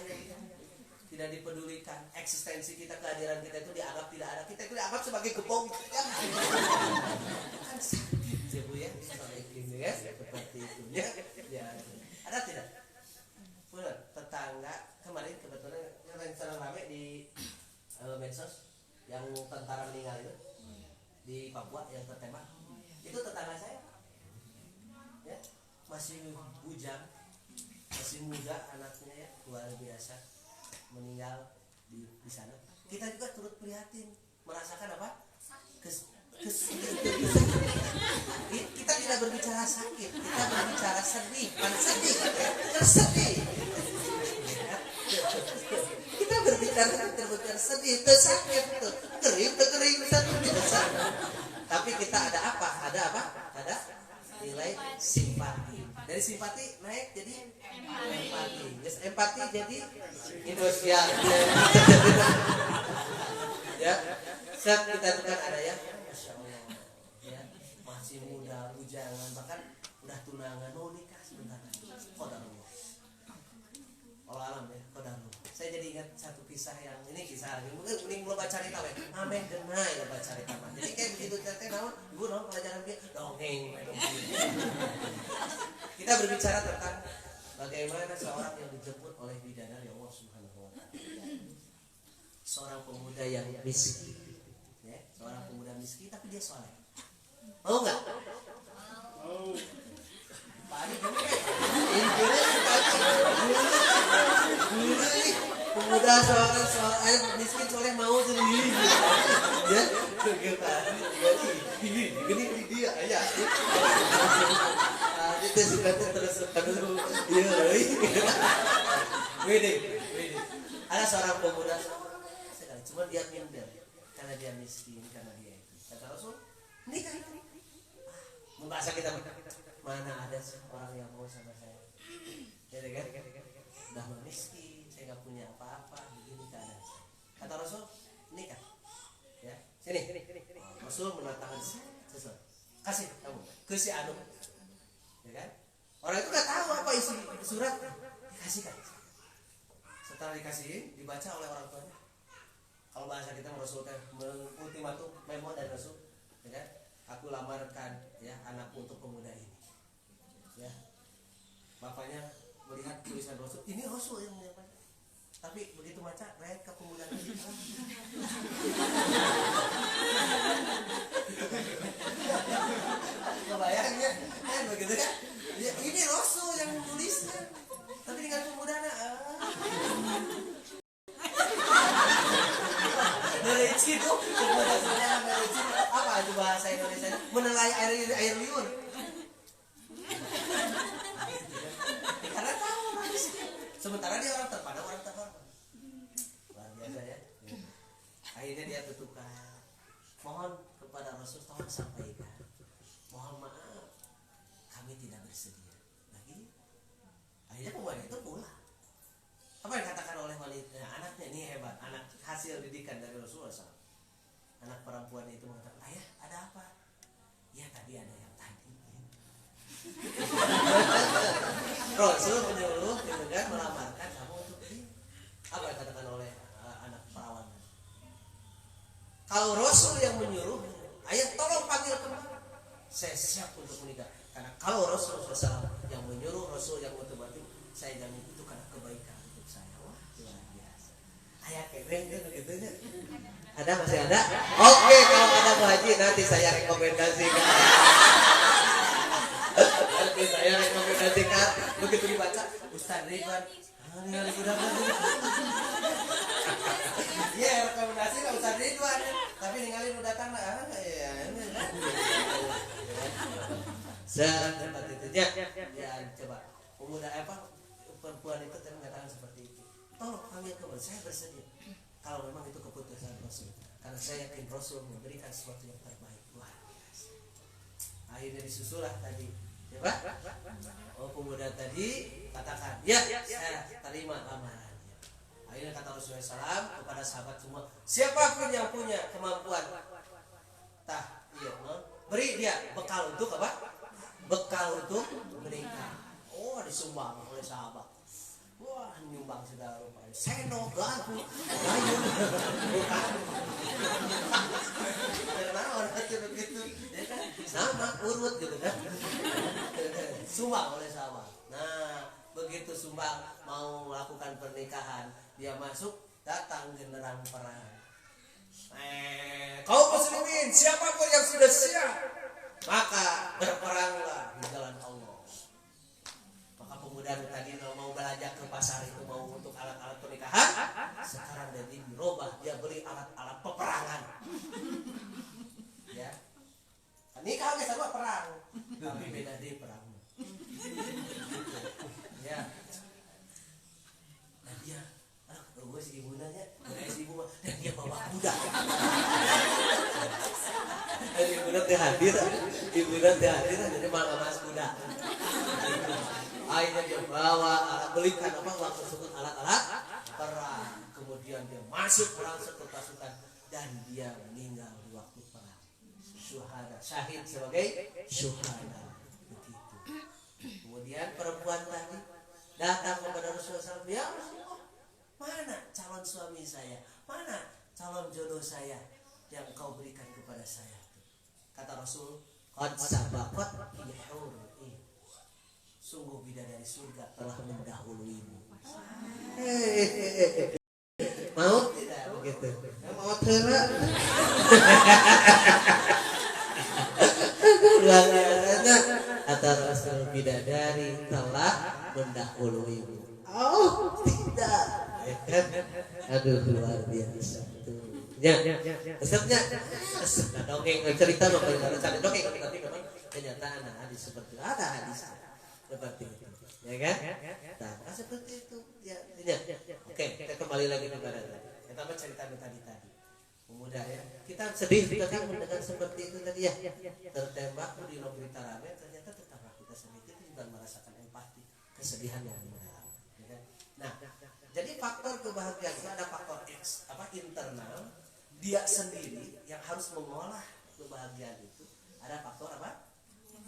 Tidak dipedulikan, eksistensi kita, kehadiran kita itu dianggap tidak ada. Kita itu dianggap sebagai gebong. Kan sakit ya Bu ya. Seperti itu ya. Ada tidak? Benar, tetangga kemarin kebetulan yang sedang rame di medsos yang tentara meninggal itu di Papua yang tertembak. Itu tetangga saya. Ya, masih bujang, masih muda anaknya ya, luar biasa, meninggal di sana. Kita juga turut prihatin, merasakan apa? Kita tidak berbicara sakit, kita berbicara sedih, bukan sedih, tersedih. Kita berbicara sedih, tersakit, kering, tapi kita ada apa? Ada nilai simpati. Dari simpati naik jadi empati. Yes, empati jadi Indonesia. Ya, saat kita tekan ada ya, Masya Allah, ya masih muda, bujangan, bahkan udah tunangan, mau nikah sebentar lagi. Qadarullah. Allah alam ya, qadarullah. Saya jadi ingat satu kisah yang ini kisah mungkin belum baca cerita ya. Amin denai ya baca cerita. Jadi kayak begitu cerita naon, ibu naon pelajaran dia dongeng. Kita berbicara tentang bagaimana seorang yang dijemput oleh bidadari Allah Subhanahu wa taala. Seorang pemuda yang miskin. Ya, seorang pemuda miskin tapi dia soleh. Mau enggak? Mau. Pak Adi pemuda seorang miskin soleh mau sendiri. Ya, gini dia aja. Itu sudah terus iya. Wede. Ada seorang pemuda sekali, cuma dia minder karena dia miskin, karena dia itu. Kata Rasul, nikah. Membahasa kita mana ada orang yang mau sama saya. Ya kan? Udah miskin, saya nggak punya apa-apa, begini keadaan. Kata Rasul, nikah. Ya, sini. Rasul menatakan sesuatu. Kasih kamu ke si Anu. Ya kan? Orang itu nggak tahu apa isi surat, dikasihkan. Setelah dikasihin, dibaca oleh orang tuanya. Kalau bahasa kita Rasul kan ultimatum memo dari Rasul, ya kan? Aku lamarkan ya anakku untuk pemuda ini. Ya. Bapaknya melihat tulisan Rasul, ini Rasul yang menyampaikan. Tapi begitu baca, rakyat ke pemuda ini. Kebayangnya kan begitu kan? Ya, ini Rasul yang menulisnya. Tapi dengan pemuda merecit tuh, apa itu bahasa Indonesia? Menelai air liur. Karena tahu manusia. Sementara dia orang terpandang, orang terhormat. Luar biasa ya. Akhirnya dia tutupkan. Mohon kepada Rasul tolong sampaikan, mohon maaf kami tidak bersedia lagi. Akhirnya pemuda itu pulang. Apa yang dikatakan oleh wanita anaknya ini hebat, anak hasil didikan dari Rasulullah SAW. Anak perempuan itu mengatakan, ayah ada apa? Ya tadi ada yang tadi. Rasul menyuruh gitu kan, melamarkan kamu untuk ini. Apa yang dikatakan oleh anak perawan? Kalau Rasul yang menyuruh, ayah tolong panggil kembali. Saya siap untuk menikah. Karena kalau Rasul SAW yang menyuruh, Rasul yang otomatis, saya jamin itu karena kebaikan untuk saya. Wah luar biasa. Ayah keren kan gitu ya. Ada masih ada? Oke, kalau ada Bu Haji nanti saya rekomendasikan. Nanti saya rekomendasikan. Begitu dibaca, Ustaz Ridwan. Ningali budak lagi. Iya, rekomendasi ke Ustaz Ridwan. Tapi ningali nu datang ya. Seperti itu ya. Ya coba. Pemuda perempuan itu tadi mengatakan seperti itu. Tolong panggil kembali, saya bersedia. Kalau memang itu keputusan Rasul, karena saya yakin Rasul memberikan sesuatu yang terbaik. Luar biasa. Akhirnya disusulah tadi, ya Pak? Oh pemuda tadi katakan, ya saya terima lamarannya. Akhirnya kata Rasulullah SAW kepada sahabat semua, siapapun yang punya kemampuan, beri dia bekal untuk apa? Bekal untuk menikah. Oh disumbang oleh sahabat. Wah nyumbang segala rupa. Sendok garpu. Bukan. Karena orang itu begitu, ya kan? Nama urut gitu kan. Sumbang oleh sahabat. Nah begitu sumbang mau melakukan pernikahan, dia masuk datang genderang perang. Kaum muslimin siapapun yang sudah siap maka berperanglah di jalan Allah. Maka pemuda tadi mau belanja ke pasar itu mau untuk alat-alat pernikahan, sekarang dia dirubah, dia beli alat-alat peperangan. Ya, nikah aja sama perang, tapi beda deh perang. Ya, nah dia, gue si ibu nanya, si ibu mah, dan dia bawa kuda. Ibu nanti hadir, jadi malah mas kuda. Akhirnya dia bawa belikan waktu tersebut alat-alat perang. Kemudian dia masuk perang ke pasukan dan dia meninggal di waktu perang. Syuhada, syahid sebagai syuhada. Begitu. Kemudian perempuan tadi datang kepada Rasulullah SAW. Ya Rasulullah, mana calon suami saya? Mana calon jodoh saya yang kau berikan kepada saya? Kata Rasul, qad sabaqat bihur. Sungguh bidadari surga telah mendahuluimu. Mau tidak begitu? Mau tidak? Luar biasa. Kata Rasul, bidadari telah mendahuluimu. Oh tidak. Aduh luar biasa. Ya, resepnya dongeng cerita bapak cari dongeng tapi memang kenyataan hadis seperti ada hadis seperti itu, ya kan? Nah, seperti itu, ya. Oke, kita kembali lagi kepada kita cerita tadi. Pemuda ya, kita sedih tadi mendengar seperti itu tadi ya. Tertembak di berita rame, ternyata tetaplah kita sedikit juga merasakan empati, kesedihan yang mendalam. Ya kan? Nah, jadi faktor kebahagiaan itu ada faktor internal. Dia sendiri yang harus mengolah kebahagiaan itu. Ada faktor apa?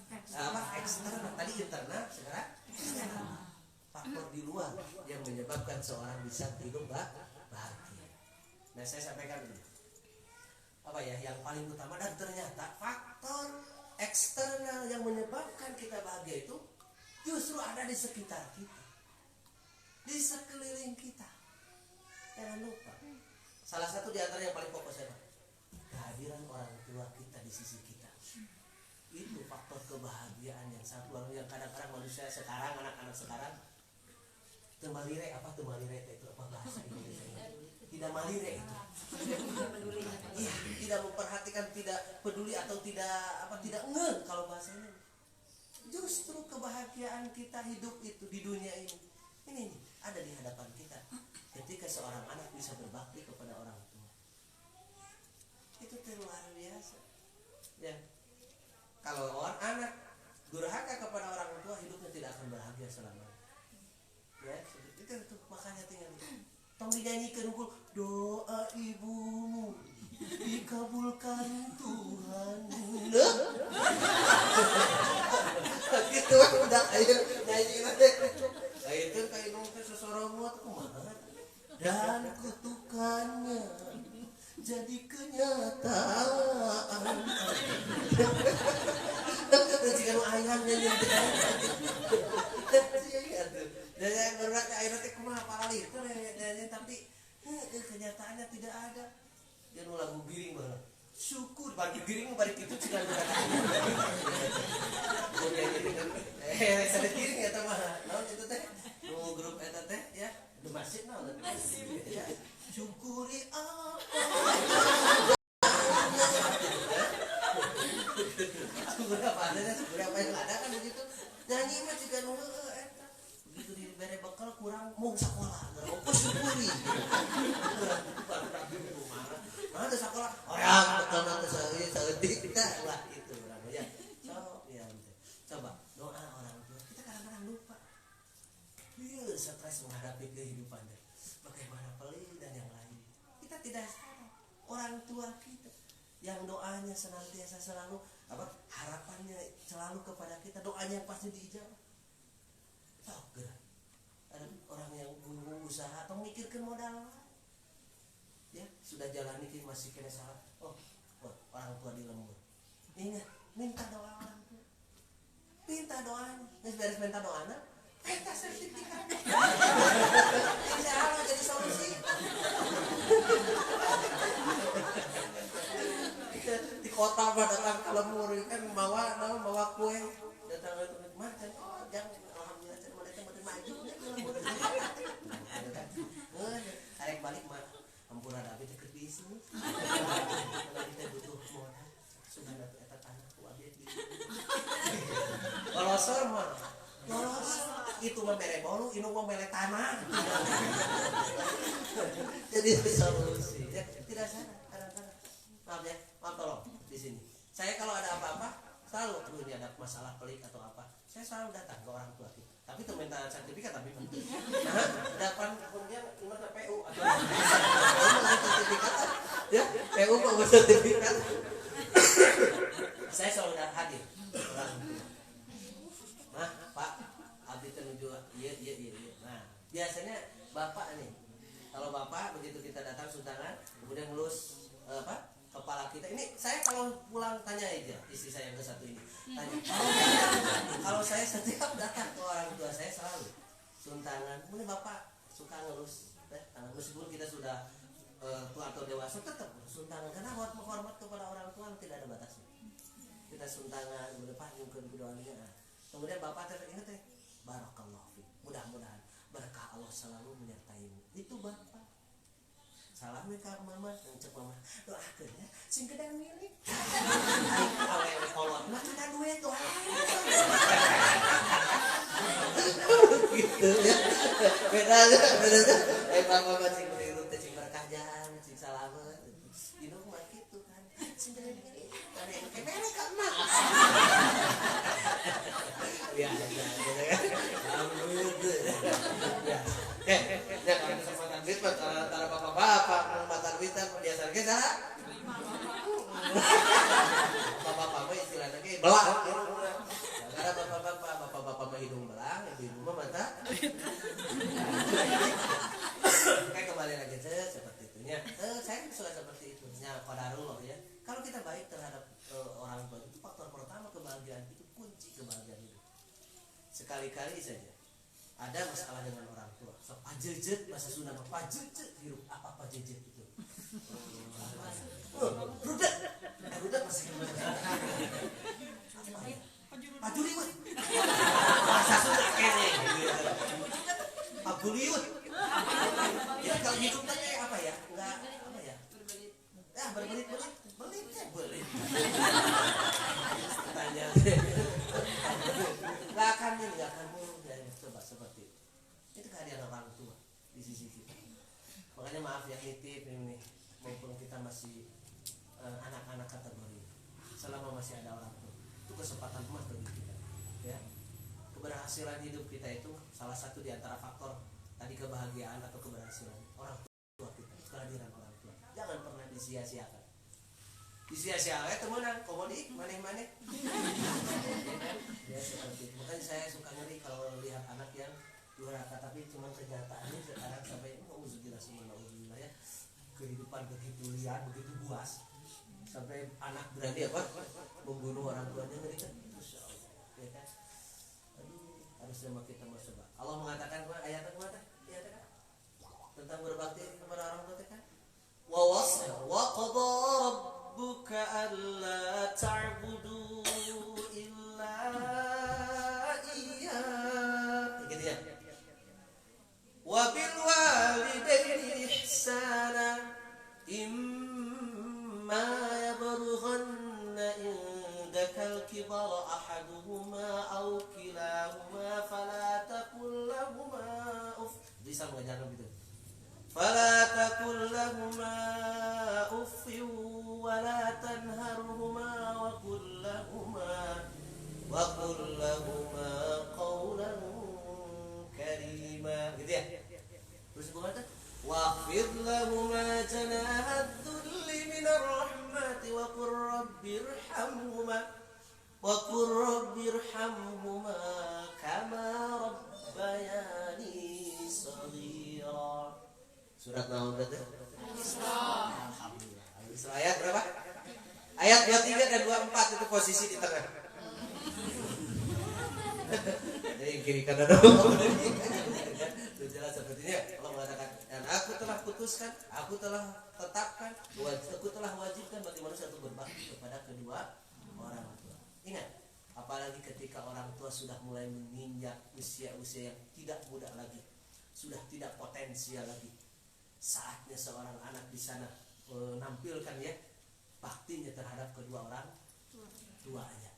Eksternal. Tadi internal, sekarang eksternal. Faktor di luar yang menyebabkan seorang bisa hidup bahagia. Nah saya sampaikan dulu. Apa ya yang paling utama, dan ternyata faktor eksternal yang menyebabkan kita bahagia itu justru ada di sekitar kita, di sekeliling kita. Jangan lupa. Salah satu di antara yang paling pokok saya, kehadiran orang tua kita di sisi kita. Itu faktor kebahagiaan yang sangat luar biasa. Yang kadang-kadang manusia sekarang, anak-anak sekarang temalire itu apa bahasa Indonesia? Tidak malire itu. Iya, tidak memperhatikan, tidak peduli atau tidak ngeh kalau bahasanya. Justru kebahagiaan kita hidup itu di dunia ini ada di hadapan kita. Ketika seorang anak bisa berbakti kepada orang tua, itu luar biasa. Kalau orang anak durhaka kepada orang tua, hidupnya tidak akan bahagia selamanya. Ya, itu makanya tinggal tong dinyanyikan unggul, doa ibumu dikabulkan Tuhan. Gitu kan udah ayo nyanyi aja. Itu kayak nongke sesoromot kumaha. Dan kutukannya jadi kenyataan. Jika lu ayamnya nyanyi. Dan yang berat akhirnya teh kumaha parali itu tapi kenyataannya tidak ada. Dia nu lagu giring banget. Syukur bagi giring balik itu cina ada giring ya teman. Naon itu teh nu grup eta teh ya The Masjid naon. Syukuri apa. Syukur apa ada syukur apa yang ada kan begitu. Nyanyi mah juga nu eta. Begitu dibere bekal kurang mau sekolah. Apa syukuri. Ada sekolah orang betul nanti seedik lah itu orang ya. Coba doa orang tua kita kadang-kadang lupa. Iya stres menghadapi kehidupan bagaimana pelit dan yang lain. Kita tidak sadar orang tua kita yang doanya senantiasa selalu harapannya selalu kepada kita, doanya yang pasti diijabah. Tahu gerak ada orang yang usaha atau mikirkan modal. Ya, sudah jalani masih kena salah. Orang tua di lembur. Ingat, minta doa orang tua. Minta doanya. Beres minta doanya, minta sertifikat. Insya Allah jadi solusi. Di kota mah datang ke lembur kan bawa kue. Datang ke macam jangan alhamdulillah cuma itu maju ke lembur. Tarik balik mah. Ampura tapi deket bisu. Kalau kita butuh modal, sudah dapat eta tanah ku abdi di. Lolosor mah. Itu mah mere bolu, inu mah mere tanah. Jadi solusi. Ya, tidak salah kadang-kadang. Maaf ya, maaf tolong di sini. Saya kalau ada apa-apa selalu ini ada masalah pelik atau apa, saya selalu datang ke orang tua kita. Tapi itu minta sertifikat tapi penting. Nah, depan kemudian cuma ke PU atau sertifikat ya, PU mau sertifikat. Saya selalu hadir. Nah, Pak, abdi menuju iya. Nah, biasanya Bapak nih. Kalau Bapak begitu kita datang suntangan, kemudian ngelus kepala kita. Ini saya kalau pulang tanya aja istri saya yang ke satu ini. Tanya. Kalau saya setiap datang ke orang tua saya selalu suntangan. Kemudian Bapak suka ngelus meskipun kita sudah tua atau dewasa tetap suntangan karena buat menghormat kepada orang tua tidak ada batasnya. Kita suntangan kemudian Pak nyungkeun doanya. Kemudian Bapak ingat barakallahu fiik. Mudah-mudahan berkah Allah selalu menyertaimu. Itu Bapak. Salam ka mama, cek mama. Doakeun ya, sing gedang milik. Awewe kolot mah kada duit doa. Gitu ya. Beda. Mama sing diurut sing berkah jan, sing salamet. Dino mah kitu kan. Sing gedang milik. Ane kemere ka mah. Ya. Alhamdulillah. Jangan kesempatan duit antara bapak-bapak membatal duitan biasa ke salah. Bapak-bapak mah istilahnya ge belang. Karena bapak-bapak mah hidung belang, ibu mah mata. Kayak kembali lagi seperti itunya. Saya suka seperti itu. Nya qadarullah ya. Kalau kita baik terhadap orang tua itu faktor pertama kebahagiaan itu kunci kebahagiaan hidup. Sekali-kali saja ada masalah dengan orang tua, so pajejet bahasa Sunda pajejet hirup apa pajejet itu. Rudet masih pajuliwut bahasa Sunda kene. Pajuliwut. Ya kalau hidup tanya apa ya? Enggak apa ya? Ya berbelit. Tanya. Enggak akan mulu dari coba seperti itu. Itu kehadiran orang tua di sisi kita. Makanya maaf ya nitip ini maupun kita masih anak-anak kategori. Selama masih ada orang tua. Itu kesempatan emas bagi kita. Ya. Keberhasilan hidup kita itu salah satu di antara faktor tadi kebahagiaan atau keberhasilan orang tua kita, kehadiran orang tua. Jangan pernah disia-siakan. Disia-siakan temenan, komodi maneh-maneh. Ya seperti itu. Makanya saya suka ngeri kalau lihat anak yang durhaka, tapi cuma kenyataannya sekarang sampai nauzubillah ya. Kehidupan begitu liar, begitu buas. Sampai anak berani apa? Membunuh orang tuanya, ngeri kan? Masya Allah. Ya kan? Aduh, harusnya kita masuk. Allah mengatakan ayat apa? Tentang berbakti kepada orang tua kan? Wa qada rabbuka alla ta'budu illa iyyah. Gitu ya. Wa bil walidaini ihsana imma yablughanna indakal kibara ahaduhuma aw kilahuma fala taqul lahumā uff. Bisa mengajarkan gitu. فلا تقل لهما أف ولا تنهرهما وقل لهما قولا كريما. Gitu ya. Terus gimana? واخفض لهما جناح الذل من الرحمة وقل رب ارحمهما كما ربياني صغيرا. Surat naon teh? Al-Isra. Alhamdulillah. Al-Isra ayat berapa? Ayat 23 dan 24 itu posisi di tengah. Jadi kiri kanan dong. Jelas sepertinya Allah mengatakan, dan aku telah putuskan, aku telah tetapkan, aku telah wajibkan bagi manusia untuk berbakti kepada kedua orang tua. Ingat, apalagi ketika orang tua sudah mulai menginjak usia-usia yang tidak muda lagi, sudah tidak potensial lagi. Saatnya seorang anak di sana menampilkan ya baktinya terhadap kedua orang tuanya.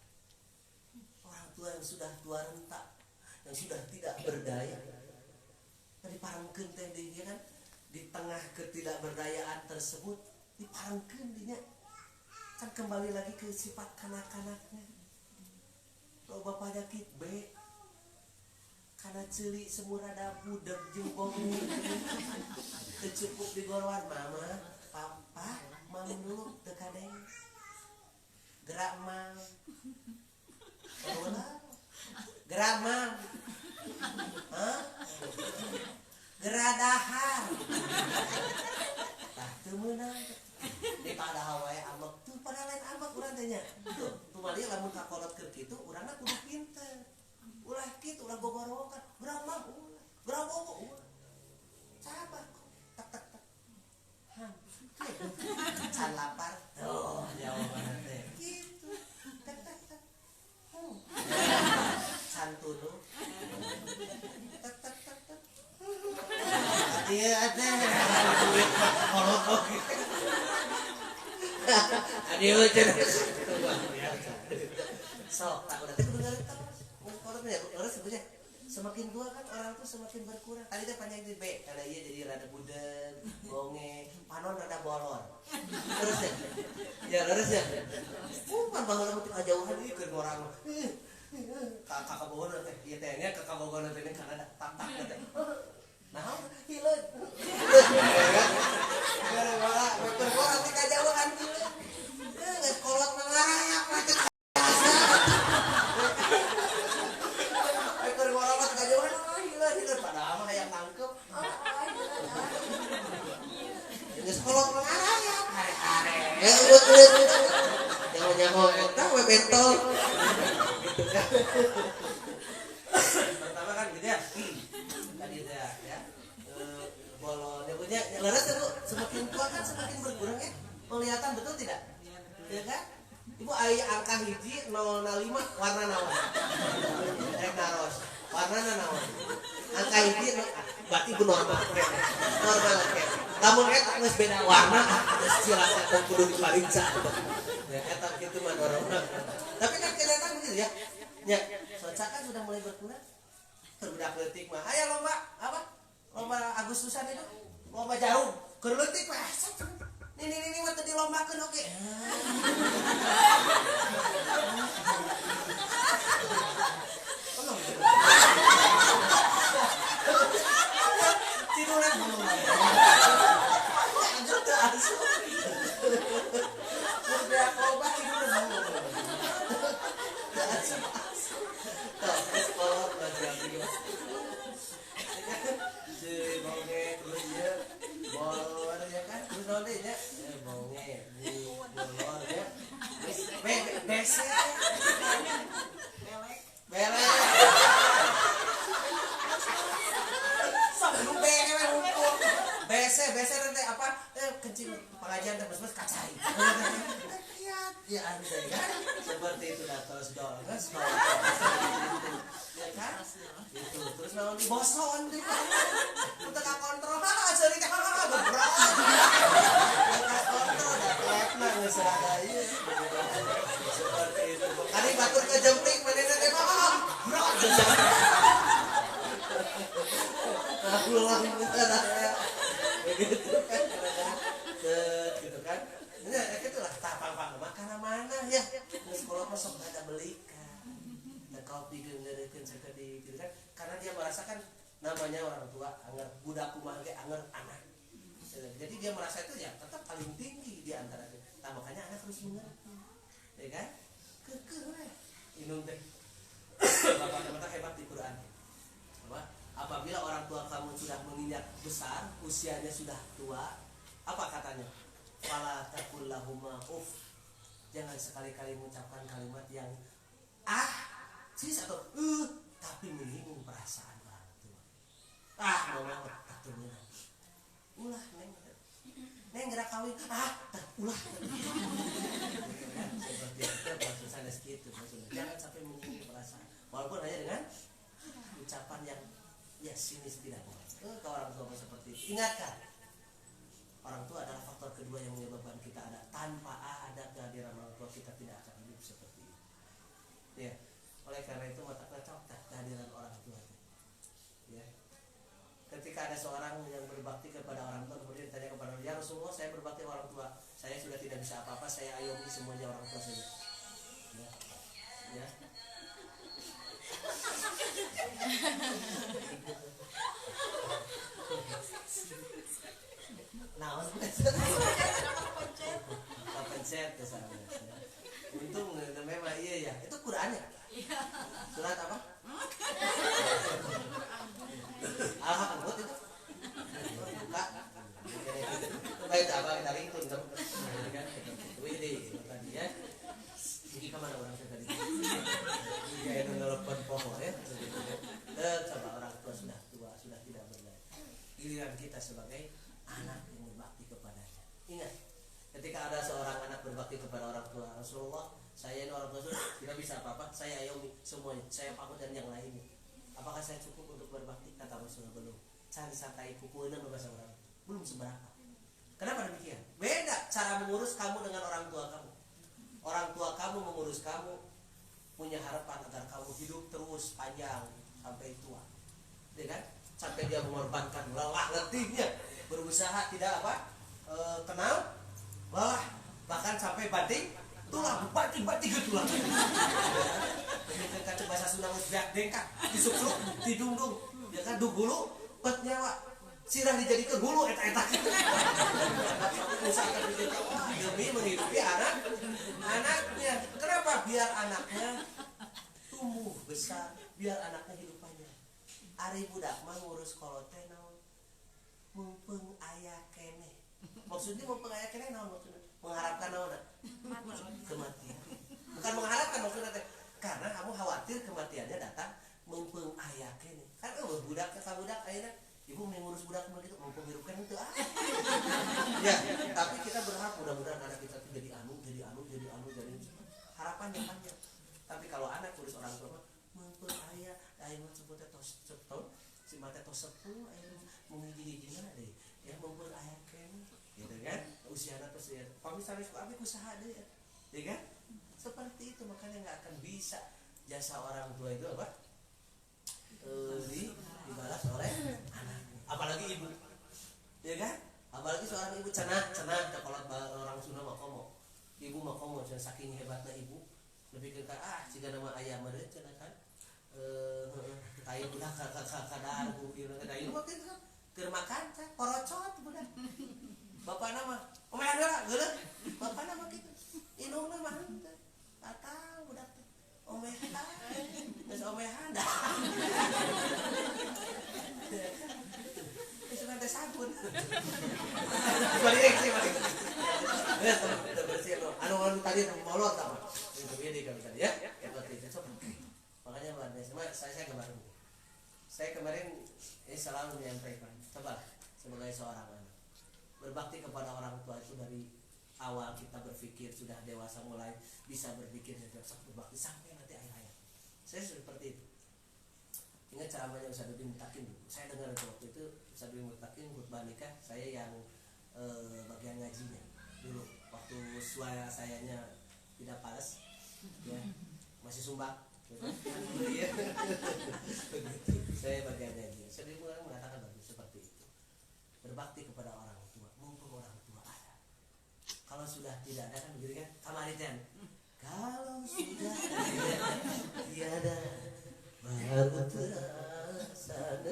Orang tua yang sudah tua renta, yang sudah tidak berdaya. Tadi parangkeun teh dia kan di tengah ketidakberdayaan tersebut diparangkeun dinya. Kan kembali lagi ke sifat kanak-kanaknya. Lo bapak nyakit B karena celi semurada budak jembong kecukup di golongan mama papa mam dulu dekadeng gerak mam gerak mam gerak dahar tah teu meunang di pada Hawaii amak tuh pada lain amak urang teh nya tuh mali lamun kakolot keur kitu urangna kudu pinter. Ulah kitu ulah gogorokan, gerang mam ulah, gerang bobo ulah. Sabar kok, tak. Can lapar. Oh, jawaban teh. Gitu. Tak. Can tunu. Tak. Iya ada. Kolot gitu. Aduh, cerdas. Sok, tak udah teh kudu ngarep. Orang sebutnya semakin tua kan orang tuh semakin berkurang. Tadi teh panjang di B karena iya jadi rada budeg, bonge, panon rada bolor. Terus ya. Umpan baheula mah teu jauhan ieu keur orang. Kakak bohon teh, ieu teh nya kakak bohon teh kana tak teh. Nah, hileud. Gara-gara berkorban teh kajauhan hileud. Geus kolot mangarayak macet. Sekolah mengarah ya, jangan eta we bentol. Gitu kan. Pertama kan gitu ya. Tadi ya. Bolonnya punya leres ya Bu, semakin tua kan semakin berkurang ya. Penglihatan betul tidak? Ya kan? Ibu aya angka hiji 005 warna naon? Rek naros. Warna naon? Angka hiji berarti ibu normal. Normal kan. Lamun eta geus beda warna, geus cilaka tong kudu diparinca. Ya eta kitu mah normal. Tapi kan kenyataan begitu ya. Ya, soca kan sudah mulai berkurang. Terbudak leutik mah. Aya lomba apa? Lomba Agustusan itu. Lomba jarum. Keur leutik mah. Ini mah teu dilombakeun oge. Belek. Lu belek hukum. BC nanti apa? Kencing pengajian terus kacai. Lihat, ya anda kan seperti itu datos dolas. Ya kan? Itu terus mau diboson deh. Kita nggak kontrol, sering gebrak. Kontrol dah, nggak serada iya. Seperti itu. Kali batur ke jempling, mana nanti mah, brak. Aku lang begitu kan, gitu kan. Nah, itulah tapang-pang makan mana ya. Sekolah masuk ada belikan. Dan kopi geuneurekeun sakeudik gitu kan. Karena dia merasakan namanya orang tua anger budak kumaha ge anger anak. Jadi dia merasa itu ya tetap paling tinggi di antara itu. Nah, makanya anak harus mengerti. Ya kan? Kekeh we. Inung teh. Bapak-bapak hebat di Quran. Apa? Apabila orang tua kamu sudah menginjak besar, usianya sudah tua, apa katanya? Fala taqul lahuma uff. Jangan sekali-kali mengucapkan kalimat yang sis atau tapi menyinggung perasaan orang tua. Mau tak temenan. Ulah neng gerak kawin. Ulah. Seperti itu maksudnya segitu maksudnya. Jangan sampai menyinggung perasaan. Walaupun hanya dengan ucapan yang ya sinis tidak boleh. Ke orang tua seperti itu. Ingatkan, orang tua adalah faktor kedua yang menyebabkan kita ada. Tanpa ada kehadiran orang tua kita tidak akan hidup seperti itu. Ya, oleh karena itu mata cocok kehadiran orang tua. Ya, ketika ada seorang yang berbakti kepada orang tua kemudian ditanya kepada dia, Rasulullah saya berbakti kepada orang tua, saya sudah tidak bisa apa-apa, saya ayomi semuanya orang tua saja. Ya. Naon pencet kesana. Untung memang iya ya. Itu Quran ya? Surat apa? Al-Ankabut itu. Buka. Baik apa dari itu kan. Wih tadi ya. Ini kemana orang tadi? Kayak nelpon pohon ya. Coba orang tua sudah tidak berdaya. Giliran kita sebagai anak yang berbakti kepadanya. Ingat, ketika ada seorang anak berbakti kepada orang tua, Rasulullah, saya ini orang tua sudah tidak bisa apa-apa, saya ayomi semuanya, saya pamut dan yang lainnya. Apakah saya cukup untuk berbakti? Kata Rasulullah belum. Cari sakai kukueuna bahasa orang belum seberapa. Kenapa demikian? Beda cara mengurus kamu dengan orang tua kamu. Orang tua kamu mengurus kamu, punya harapan agar kamu hidup terus panjang sampai tua, ya kan? Sampai dia mengorbankan lelah letihnya, berusaha tidak kenal lelah, bahkan sampai banting tulang, banting ke tulang. Demikian kan bahasa Sunda musbiak dengkak, disuk-suk, didungdung, ya kan dugulu, pet nyawa, sirah dijadikan hulu eta-eta. Usahakan demi menghidupi anaknya. Kenapa? Biar anaknya tumbuh besar, biar anaknya hidup panjang. Ari budak mah ngurus kolote naon? Mumpung aya keneh. Maksudnya mumpung aya keneh naon maksudnya? Mengharapkan naon? Kematian. Bukan mengharapkan maksudnya teh. Karena kamu khawatir kematiannya datang mumpung aya keneh. Kan budak ka budak ayeuna ibu mengurus budak begitu mumpung hirup keneh teu Ya, tapi kita berharap mudah-mudahan anak kita tuh jadi anu, jadi harapannya panjang. Tapi kalau anak urus orang tua mumpung aya ayeuna sebut tos si mate tos sepuh ayeuna mungiji-hijina deui ya mumpung aya keneh gitu kan usiana tos ya pamisalna abi kusaha deui ya kan seperti itu. Makanya nggak akan bisa jasa orang tua itu apa dibalas oleh anaknya, apalagi ibu, ya kan? Apalagi seorang ibu cenah kalau orang Sunda mah komo, ibu mah komo saking hebatnya ibu, lebih ke jika nama ayah meureun cenah kan, kayu budak kadar bukir kayu mah kitu kan keur makan teh porocot budak, bapak nama omehan heula geuleuh, bapak nama kitu, indungna mah teh, tatang budak teh, omehan, geus omehan dah. Sudah ada sabun. Balik sih balik. Bersih anu tadi molot apa? Itu dia di kan ya. Saya kemarin selalu menyampaikan, coba sebagai seorang anak, berbakti kepada orang tua itu dari awal kita berpikir sudah dewasa mulai bisa berpikir dewasa berbakti sampai nanti akhir hayat. Saya seperti itu. Ingat ceramahnya Ustadzuddin Mutakin dulu. Saya dengar itu waktu itu Ustadzuddin Mutakin khutbah nikah, saya yang bagian ngajinya dulu waktu suara sayanya tidak panas, ya masih sumbang. Iya. Saya bagian ngaji. Saya dulu mengatakan bagus seperti itu. Berbakti kepada orang tua, mumpung orang tua ada. Kalau sudah tidak ada kan begitu kan? Kamaritan. Kalau sudah tiada baru terasa.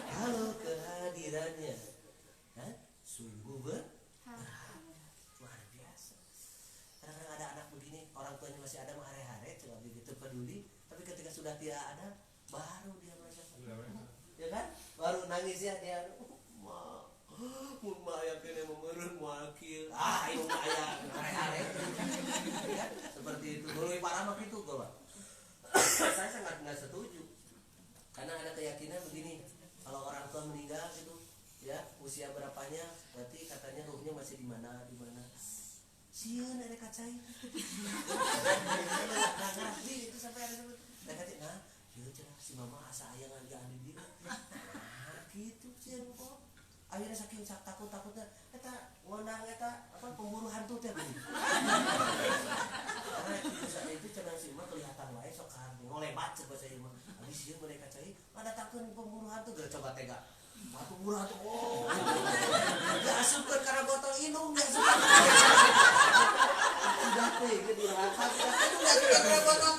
Kalau kehadirannya sungguh luar biasa. Kadang-kadang ada anak begini, orang tuanya masih ada mahare-hare, coba begitu peduli, tapi ketika sudah tidak ada, baru dia merasakan. Ya kan? Baru nangis ya dia. Mun maya kene memereun wakil. Ieu maya mahare-hare. Ya, seperti itu. Mulai parah mah gitu, Bapak. Saya sangat nggak setuju. Karena ada keyakinan begini, kalau orang tua meninggal gitu, ya usia berapanya, berarti katanya ruhnya masih di mana. Sieun ada kacai. Nah, ngerti itu sampai ada sebut. Nah, kacai, nah, ieu cenah si mama asa aya ngalian di dieu. Nah, gitu sieun kok. Akhirnya saking takut-takutnya eta ngondang eta apa pemburu hantu teh. Karena itu cenah si mah kelihatan wae sok ngolebat coba saya mah. Habis ieu mereka cai, ada takun pemburu hantu gak coba tega. Pemburu hantu. Oh. Ya asupkeun karena botol inung ya. Sudah teh ke dirahak. Itu enggak juga karena botol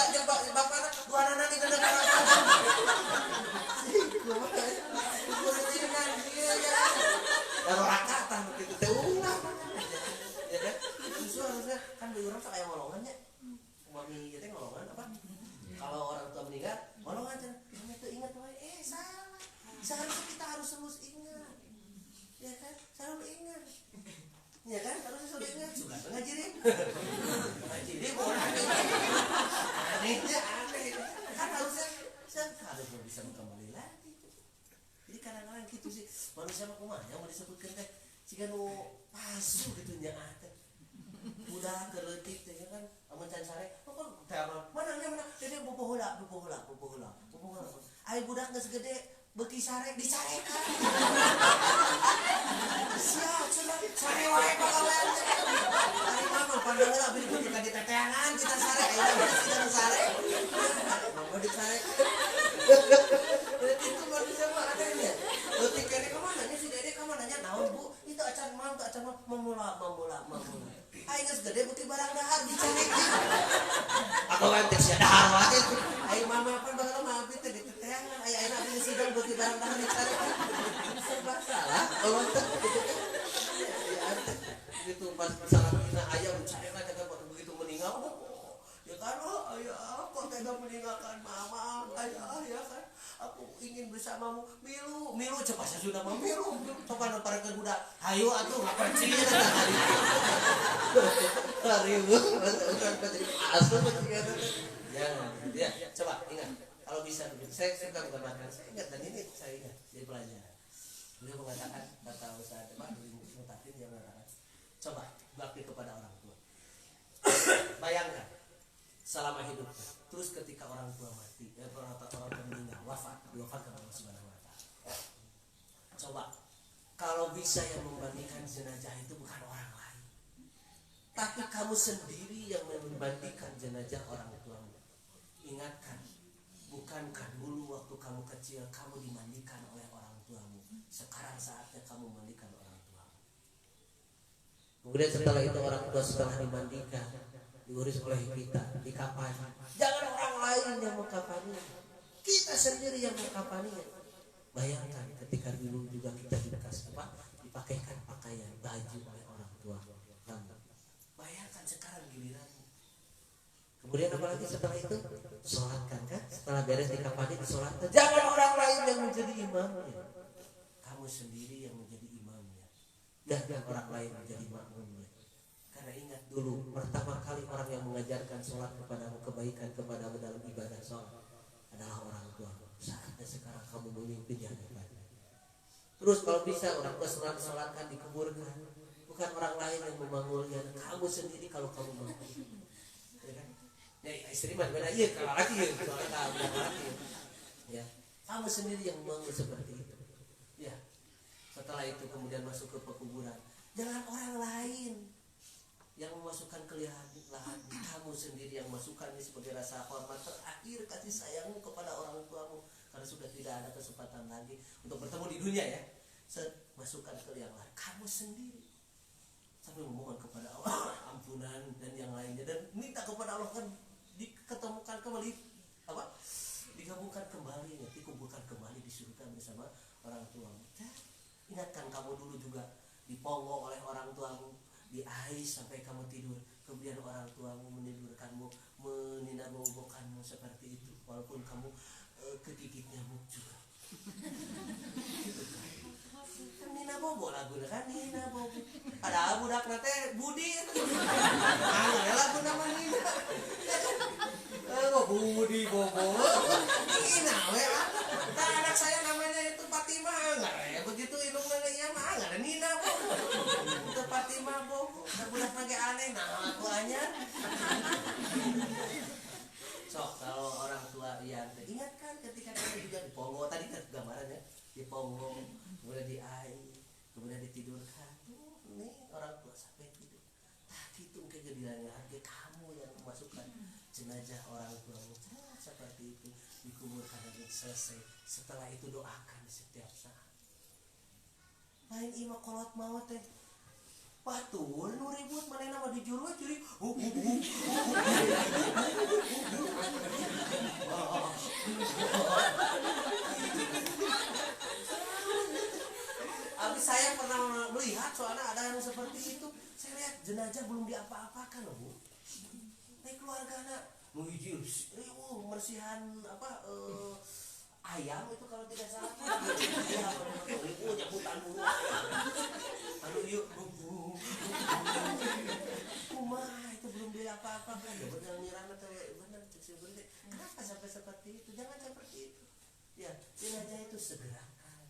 jeung bapana dua anak di gede karena. Kalau rakata begitu teh ulah. Ya kan? Justru harusnya kan di urang kayak ngolongan ya. Mami teh ngolongan apa? Kalau orang tua meninggal, ngolongan teh. Kamu tuh ingat wae, salah. Seharusnya kita harus terus ingat. Ya kan? Selalu ingat. Ya kan? Harusnya selalu ingat. Juga ngajirin. Ngajirin orang. Anehnya aneh. Kan harusnya bisa kembali lagi. Jadi kadang-kadang gitu sih. Manusia mah kumaha yang mau disebutkan teh jika nu pasu gitu nya teh. Udah keleutik teh kan amun can sare. Kok teh mana jadi boboh heula. Ai budak geus gede beuki sare disarekan. Siap cenah sare wae pagawean teh. Ari mah pandang heula beli beuki ka diteteangan kita sare aya kita sare. Mama disare. Itu manusia mah adanya. Leutik kene ka mana nya si Dede ka mana nya naon Bu? Itu acan mah memula. Ai geus gede beuki barang dahar dicarekan. Aku kan teh sia dahar wae. Ai mama pan bakal mah abdi teh diteteangan. Ai ayeuna abdi sidang beuki barang dahar dicarekan. Serba salah. Kalau teh itu pas salah kita ayam dicarekan jaga begitu meninggal. Ya kan ayah kok tega meninggalkan mama. Ayah ya kan. Aku ingin bersamamu. Milu cepat saya sudah mau milu. Coba nonton budak. Hayo atuh ngapain sih ya tadi. Hariu. Ya, coba ingat. Kalau bisa begitu. Saya suka menggambarkan. Saya ingat dan ini saya ingat di pelajaran. Beliau mengatakan kata Ustaz Mutakin dia mengatakan, coba bakti kepada orang tua. Bayangkan selama hidup. Terus ketika orang tua mati, orang tua meninggal, wafat ke Allah Subhanahu wa taala. Coba kalau bisa yang membandikan jenazah itu bukan orang lain, tapi kamu sendiri yang membandikan jenazah orang tuamu. Ingatkan, bukankah dulu waktu kamu kecil kamu dimandikan oleh orang tuamu? Sekarang saatnya kamu memandikan orang tuamu. Kemudian setelah itu orang tua setelah dimandikan, diurus oleh kita, dikafani. Jangan orang lain yang mengkafani, kita sendiri yang mengkafani. Bayangkan ketika dulu juga kita dipakaikan pakaian baju oleh orang tua kamu. Bayangkan sekarang giliranmu. Kemudian apalagi setelah itu sholatkan kan? Setelah beres dikafani disolatkan. Jangan orang lain yang menjadi imamnya, kamu sendiri yang menjadi imamnya. Dan orang lain menjadi makmumnya. Karena ingat dulu pertama kali orang yang mengajarkan sholat kepadamu, kebaikan kepadamu dalam ibadah sholat adalah orang tua. Saatnya sekarang kamu memimpin yang hebat. Terus kalau bisa orang tua sholatkan, dikuburkan. Bukan orang lain yang membangunnya, kamu sendiri kalau kamu mampu. Ya kan? Ya istri mah beda iya kalau laki ya, soalnya kamu yang laki. Ya, kamu sendiri yang membangun seperti itu. Ya. Setelah itu kemudian masuk ke pekuburan. Jangan orang lain yang memasukkan ke lahan, kamu sendiri yang masukkannya sebagai rasa hormat terakhir kasih sayangmu kepada orang tuamu, karena sudah tidak ada kesempatan lagi untuk bertemu di dunia ya. Masukkan ke liang lahat kamu sendiri sambil memohon kepada Allah ampunan dan yang lainnya, dan minta kepada Allah kan diketemukan kembali apa digabungkan kembali ya, dikumpulkan kembali di surga bersama orang tuamu. Ingatkan kamu dulu juga diponggok oleh orang tuamu, diais sampai kamu tidur, kemudian orang tuamu menidurkanmu, meninabobokanmu seperti itu, walaupun kamu kegigit nyamuk juga. Kan Nina Bobo lagu kan Nina Bobo. Ada budak nate Budi. Mana lagu nama Nina? Budi Bobo. Nina we. Nah, anak saya namanya itu Fatima. Enggak ya begitu indungna ieu mah enggak ada Nina Bobo. Itu Fatima Bobo. Budak lagi aneh nah aku anyar. Sok kalau orang tua yang ingatkan ketika kita juga diponggok tadi kan gambarannya diponggok kemudian diai kemudian ditidurkan tuh nih orang tua sampai tidur tadi tuh kejadiannya harga kamu yang memasukkan jenazah orang tuamu seperti itu dikuburkan dan selesai. Setelah itu doakan setiap saat. Lain ima kolot maut teh patul nu ribut manehna mah dijuru curi. Abis saya pernah melihat soalnya ada yang seperti itu. Saya lihat jenazah belum diapa-apakan loh, Bu. Nih keluarga anak nu hiji mersihan apa ayam itu kalau tidak salah. Nyebutan dulu. Anu yuk rumah itu belum dia apa-apa kan ya benar nyirana teh benar sebenarnya kenapa sampai seperti itu, jangan seperti itu ya. Jenazah itu segerakan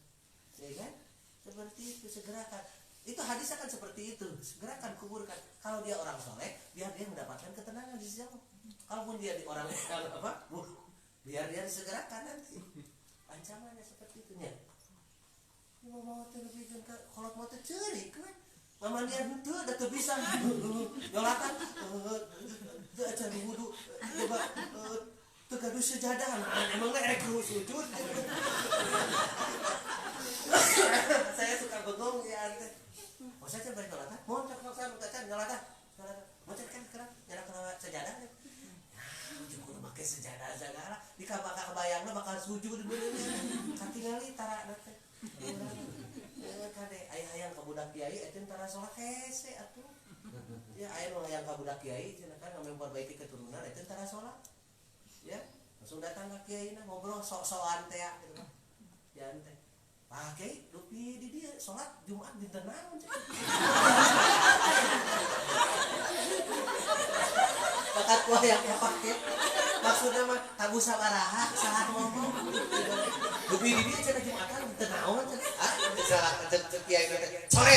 ya kan, seperti itu segerakan. Itu hadis akan seperti itu, segerakan kuburkan. Kalau dia orang soleh biar dia mendapatkan ketenangan di sisi Allah. Kalaupun dia di orang apa biar dia disegerakan nanti ancamannya seperti itu ya. Mau lebih ke kolot mau cerik kan mama dia tuh ada tuh bisa nyolatan tuh aja wudu coba tegaduh sejadah emangnya ego sujud. Saya suka bengong ya ante mau saya coba nyolatan mau saya nyolatan mau kan sekarang nyolatan sejadah ya cukup pakai sejadah segala di kabak bayangnya bakal sujud bener katingali tara nanti kade ayah ka budak kiai eta tara salat hese atuh. Ya aya nu hayang ka budak kiai cenah kan ngame memperbaiki keturunan eta tara salat. Ya, langsung datang ka kiaina ngobrol sok-sokan teh gitu kan. Ya teh. Pak Kiai dupi di dia salat Jumat dinten naon cek. Bakat kuah yang pakai. Maksudnya mah tabu sabaraha salah ngomong. Dupi di dia cenah Jumatan dinten naon cenah. Salah cek kiai sore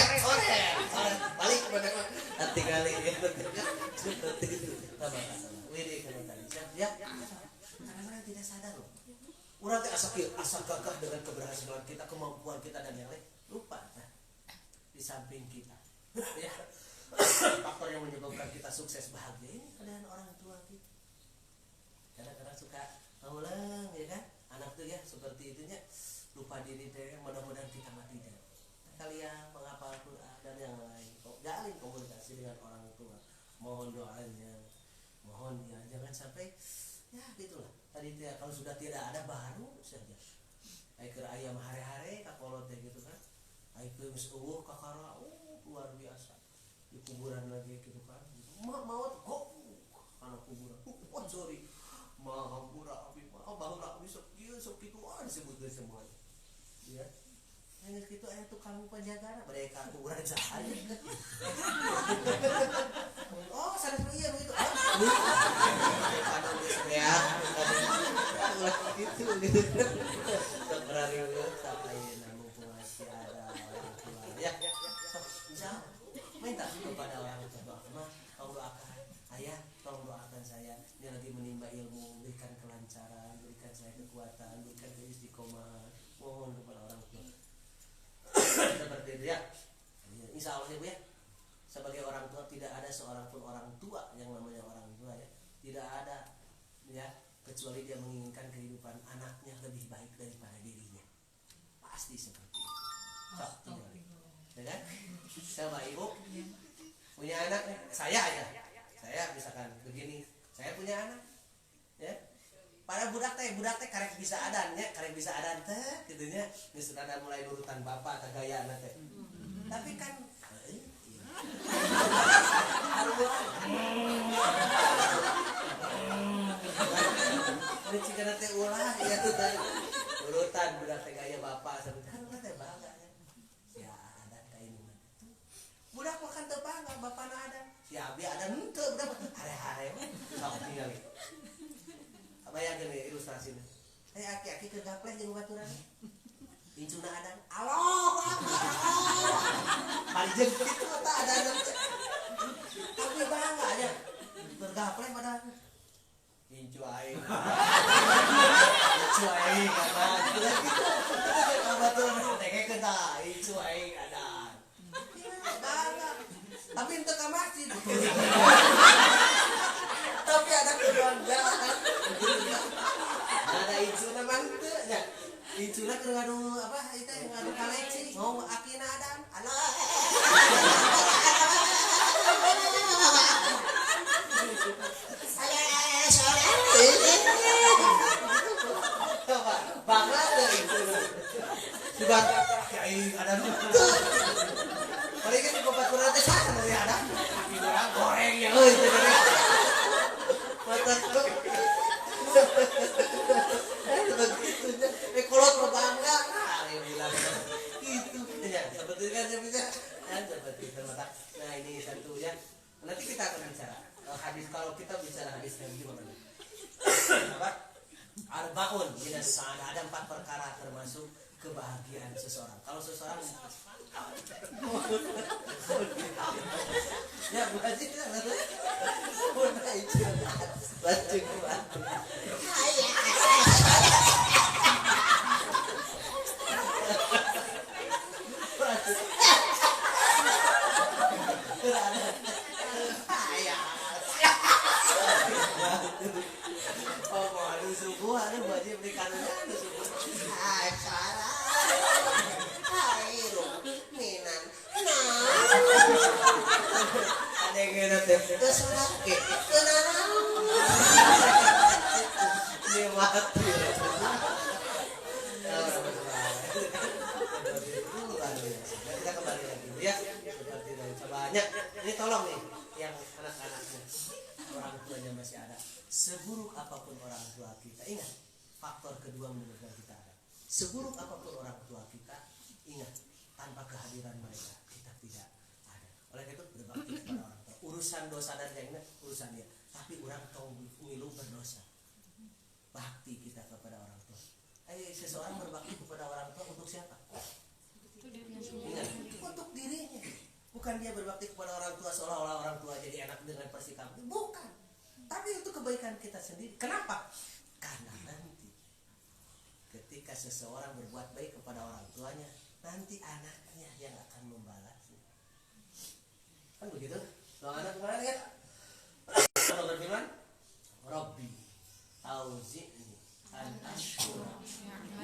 balik kepada nanti kali ini seperti itu sama wiri kalau tadi ya karena tidak sadar loh orang teh asa gagah dengan keberhasilan kita, kemampuan kita dan yang lain lupa nah, di samping kita ya faktor yang menyebabkan kita sukses bahagia ini keadaan orang tua kita. Kadang-kadang suka ulang ya kan anak tuh ya seperti itunya lupa diri deh, mudah-mudahan kita mati deh. Kalian menghafal Quran dan yang lain, jalin komunikasi dengan orang tua, mohon doanya, mohon ya, jangan sampai ya gitulah. Tadi ya, kalau sudah tidak ada baru saja. Aiker ayam hari-hari kakolot gitu kan, aiker meseueuh kakara, luar biasa. Di kuburan lagi gitu kan, maut kok karena kuburan, sorry, mahampura abi, bahula abi sok gitu disebutkan semuanya. Ya, hanya gitu ayah tukang penjaga mereka kuburan saja. Oh, sadar iya begitu. Ya, gitu. Sebenarnya sampai namun masih ada orang tua ya. So, insya Allah minta kepada orang tua, "Ma, tolong doakan ayah, tolong doakan saya, dia lagi menimba ilmu, berikan kelancaran, berikan saya kekuatan, berikan keistiqomahan, mohon kepada orang tua." Seperti itu ya. Insya Allah ya Bu ya. Sebagai orang tua tidak ada seorang pun orang tua yang namanya orang tua ya. Tidak ada ya, kecuali dia menginginkan kehidupan anaknya lebih baik daripada dirinya. Pasti seperti itu. Cok, ya kan? Sama ibu punya anak, saya aja. Saya misalkan begini, saya punya anak. Ya. Pada budak teh karek bisa adan ya, karek bisa adan teh gitunya. Geus ada mulai nurutan bapak teh gaya anak teh. Tapi kan ini jika nanti ulah ya tuh tadi urutan budak teh gaya bapak sebentar teh bangga ya ada kayak ini budak makan teu bangga bapak na ada si abi ada henteu budak hare-hare sok tinggal apa ya gini ilustrasinya aki-aki ke gapleh jeung baturan incuna ada Allah bari jeung kitu tah ada tapi bangga aja bergapleh padahal incu aing incu aing ada gitu baturan teh kena incu aing ada bangga tapi ente ka masjid tapi ada kebanggaan ada incuna mah teu nya incuna keur ngadu apa itu ngadu kaleci mau akina adan Allah bangga dari incuna sudah kayak ada mereka di baturan teh sana ya ada akina goreng ya euy mata tuh begitunya kolot bangga yang bilang gitu ya seperti kan bisa ya seperti itu mata nah ini satu ya nanti kita akan bicara hadis kalau kita bicara hadis yang gimana apa arbaun minas sa'adah ada 4 perkara termasuk kebahagiaan seseorang kalau seseorang ya bukan sih kan bukan itu lanjut subuh ada wajib berikannya ada subuh hai salah hai minan ada yang kena tepuk sakit kenapa dia mati kita kembali lagi ya seperti dari banyak ini tolong nih yang anak-anaknya orang tuanya masih ada seburuk apapun orang tua kita ingat faktor kedua menyebabkan kita ada seburuk apapun orang tua kita ingat tanpa kehadiran mereka kita tidak ada oleh itu berbakti kepada orang tua urusan dosa dan yang urusan dia tapi orang tahu ngilu berdosa bakti kita kepada orang tua seseorang berbakti kepada orang tua untuk siapa ingat untuk dirinya bukan dia berbakti kepada orang tua seolah-olah orang tua jadi enak dengan persikap bukan tapi itu kebaikan kita sendiri. Kenapa? Karena nanti ketika seseorang berbuat baik kepada orang tuanya, nanti anaknya yang akan membalasnya. Kan begitu? Doa anak kemarin kan? Allah berfirman, Rabbi auzi'ni an ashkura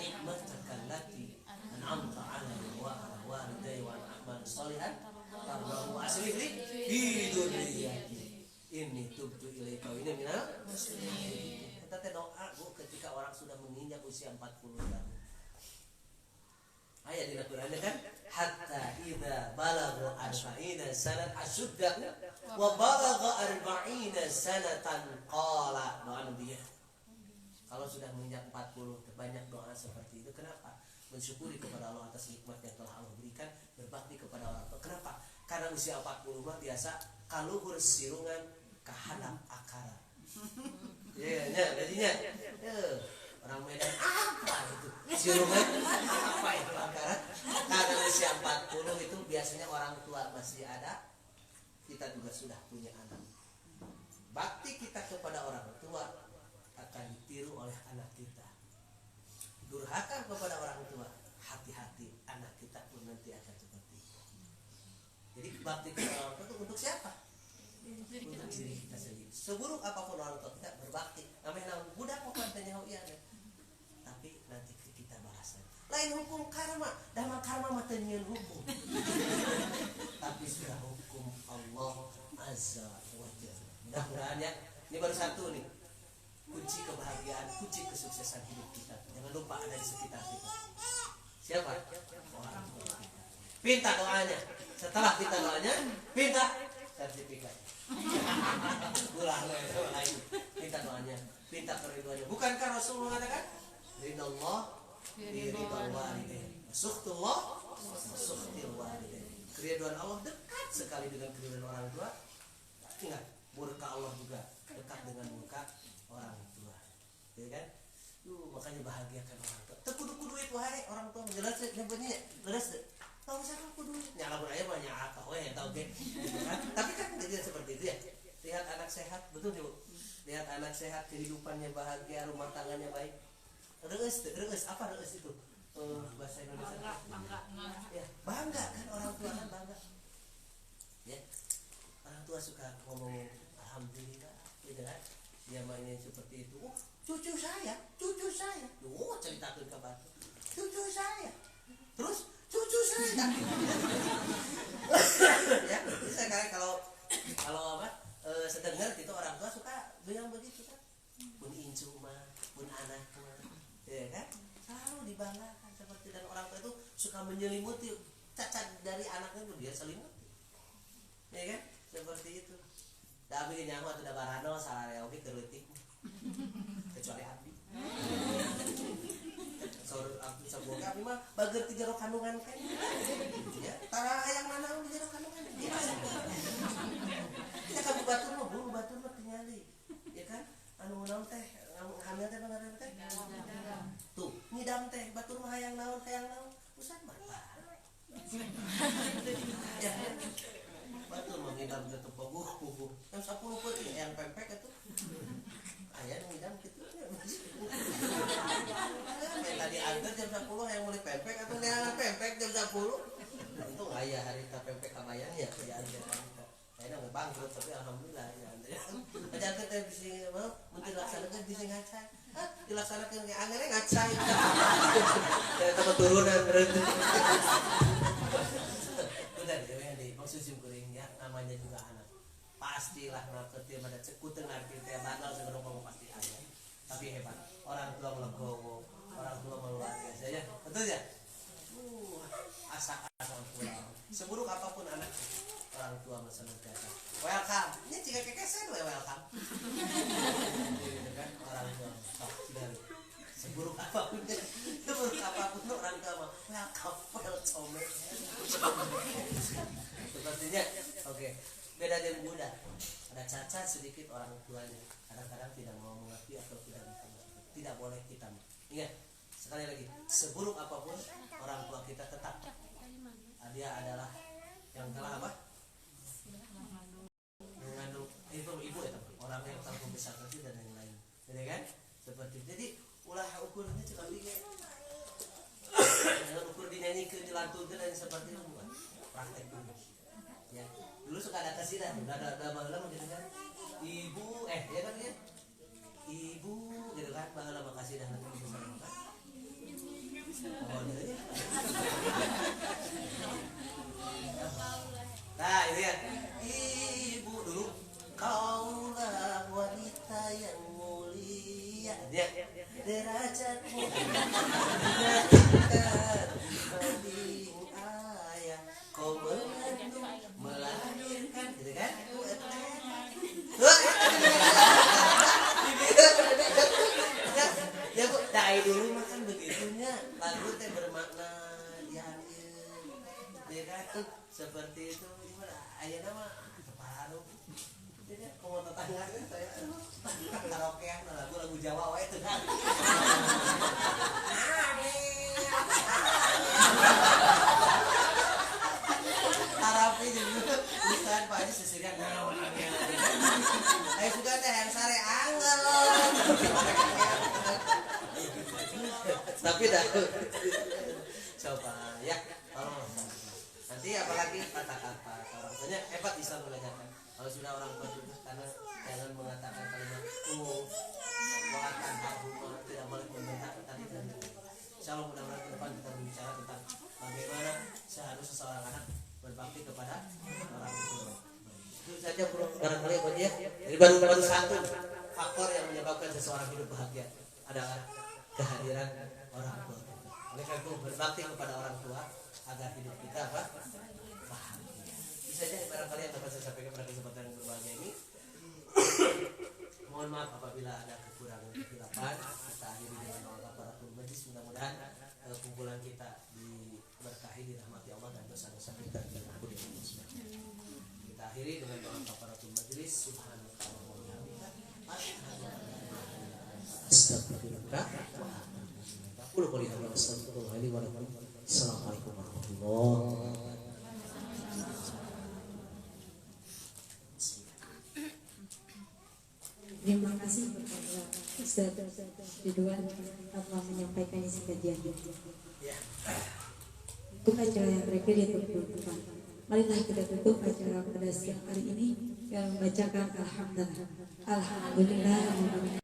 nikmataka allati an'amta 'alayya wa 'ala walidayya wa an a'mala shalihan tardahu aslih li fi dzurriyyati ini tubtu ilaika ini minal muslimin. Kita teh doa Bu ketika orang sudah menginjak usia 40 tahun. Ayat di Al-Qur'an kan hatta idza balagha arba'ina sanatan asyudda wa balagha arba'ina sanatan qala doa dia. Kalau sudah menginjak 40 banyak doa seperti itu. Kenapa? Mensyukuri kepada Allah atas nikmat yang telah Allah berikan, berbakti kepada orang tua. Kenapa? Karena usia 40 mah biasa kaluhur sirungan kahanap akara. Iya, jadinya orang Medan Cirungan apa itu angkaran? Karena usia 40 itu biasanya orang tua masih ada, kita juga sudah punya anak. Bakti kita kepada orang tua akan ditiru oleh anak kita. Durhaka kepada orang tua, hati-hati, anak kita pun nanti akan seperti itu. Jadi bakti kepada orang tua itu untuk siapa? Untuk diri kita sendiri. Seburuk apapun orang tua kita berbakti. Namanya budak pokoknya tanya iya deh. Tapi nanti kita balasan. Lain hukum karma, dama karma mah teu nyieun hukum. Tapi sudah hukum Allah Azza wa Jalla. Mudah-mudahan ya. Ini baru satu nih. Kunci kebahagiaan, kunci kesuksesan hidup kita. Jangan lupa ada di sekitar kita. Siapa? Orang tua kita. Pinta doanya. Setelah kita doanya, pinta sertifikat. Ulah lain. Pinta doanya, pinta keriduannya. Bukankah Rasul mengatakan, ridallah biridal walidain, sukhtullah sukhtil walidain. Keriduan Allah dekat sekali dengan keriduan orang tua. Ingat, murka Allah juga dekat dengan murka orang tua, ya kan? Makanya bahagiakan orang tua. Kudu itu hai orang tua menjelas nyebutnya jelas deh. Tahu saya kudu nyala aya banyak akal we tahu ge. Tapi kan tidak seperti itu ya. Lihat anak sehat, betul ya, Bu? Lihat anak sehat, kehidupannya bahagia, rumah tangganya baik. Reus apa reus itu? Bahasa Indonesia. Bangga. Ya, bangga kan orang tua kan bangga. Ya. Orang tua suka ngomong alhamdulillah, gitu kan? Dia mainnya seperti itu. Cucu saya. Ceritakan ke batu. Cucu saya. Terus cucu saya. Ya, bisa kan kalau apa? Sedengar gitu orang tua suka bilang begitu kan. Pun incu mah, pun anak mah, ya kan? Selalu dibanggakan seperti, dan orang tua itu suka menyelimuti cacat dari anaknya itu dia selimuti. Ya kan? Seperti itu. Tapi nyawa tidak barano salah oke terletik. Kecuali abdi. Saudara abdi saboga abdi mah bager ti jero kandungan kan. Ya, tara hayang nanaon di jero kandungan. Kita ka batur mah bulu batur mah tingali. Ya kan? Anu naon teh, hamil teh ngaran teh. Tuh, ngidam teh batur mah hayang naon. Usan mata. Ya. Batur mah ngidam teh teu puguh. Yang 10 peuting yang pempek atuh. Aya nu ngidam kitu. Tadi antar jam 10 yang mulai pempek atau neangan pempek jam 10. Itu aya harita pempek kabayang ya kerjaan kita. Saya nggak bangkrut tapi alhamdulillah ya. Aja teh bisa mau mun dilaksanakeun bisa ngaca. Dilaksanakeun ge angere ngaca. Ya tambah turunan berarti. Udah deh maksud kuring ya, namanya juga anak. Pastilah ngerti pada cekuteun arti teh bakal segera ngomong pasti aya. Tapi hebat. Orang tua melegowo, orang tua luar biasa ya. Betul ya? Asa-asa pulang. Seburuk apapun anak, orang tua masa senantiasa welcome. Ini jika kekesen welcome. Gitu kan orang tua. Seburuk apapun orang tua mah welcome. Sepertinya oke. Beda dengan Buddha. Ada cacat sedikit orang tuanya. Kadang-kadang tidak mau mengerti atau tidak mengerti. Tidak boleh kita. Ingat, sekali lagi, seburuk apapun orang tua kita tetap dia adalah yang telah apa? Mengandung ibu ya teman. Orang yang telah membesar itu dan yang lain. Jadi kan? Seperti itu. Jadi ulah ukurnya cuma dia. Jangan ukur dinyanyikan, dilantunkan dan seperti itu bukan. Praktek dulu. Ya. Dulu suka ada kasidah, ada baheula gitu kan. Ibu ya kan ya. Ibu gitu kan, baheula makasidah nanti bisa kan. Oh, dia. Nah, ini ya. Ibu dulu kaulah wanita yang mulia. Ya, derajatmu dibanding ayah. Kau mengandung, melahirkan, gitu kan? Ya Bu, dari dulu makan begitunya. Lagu teh bermakna diambil, ya kan? Seperti itu. Gimana? Ayah nama terparu. Jadi kalau tetangga saya karaokean lagu Jawa itu kan. Tapi dah coba ya kalau nanti apalagi kata-kata orang tuanya hebat Islam mengajarkan kalau sudah orang tua duduk karena jangan mengatakan kalimat mengatakan argumen tidak boleh membentak tadi dan insya Allah mudah-mudahan ke depan kita berbicara tentang bagaimana seharusnya seorang anak berbakti kepada orang tua. Itu saja bro barangkali buat dia. Jadi baru satu faktor yang menyebabkan seseorang hidup bahagia adalah kehadiran orang tua. Oleh karena itu berbakti kepada orang tua agar hidup kita bahagia. Bisa saja barangkali yang dapat saya sampaikan pada kesempatan yang berbahagia ini. Mohon maaf apabila ada kekurangan kesilapan. Kita akhiri dengan doa kafaratul majlis. Mudah-mudahan kumpulan kita diberkahi dirahmati Allah dan dosa-dosa kita diampuni Allah Subhanahu. Kita akhiri dengan doa kafaratul majlis. Subhanallah wa bihamdihi. Astagfirullah. Assalamualaikum warahmatullahi wabarakatuh. Terima kasih kepada Ustaz Ridwan telah menyampaikan isi kajian. Untuk acara yang terakhir ditutup. Marilah kita tutup acara pada siang hari ini yang membacakan alhamdulillah.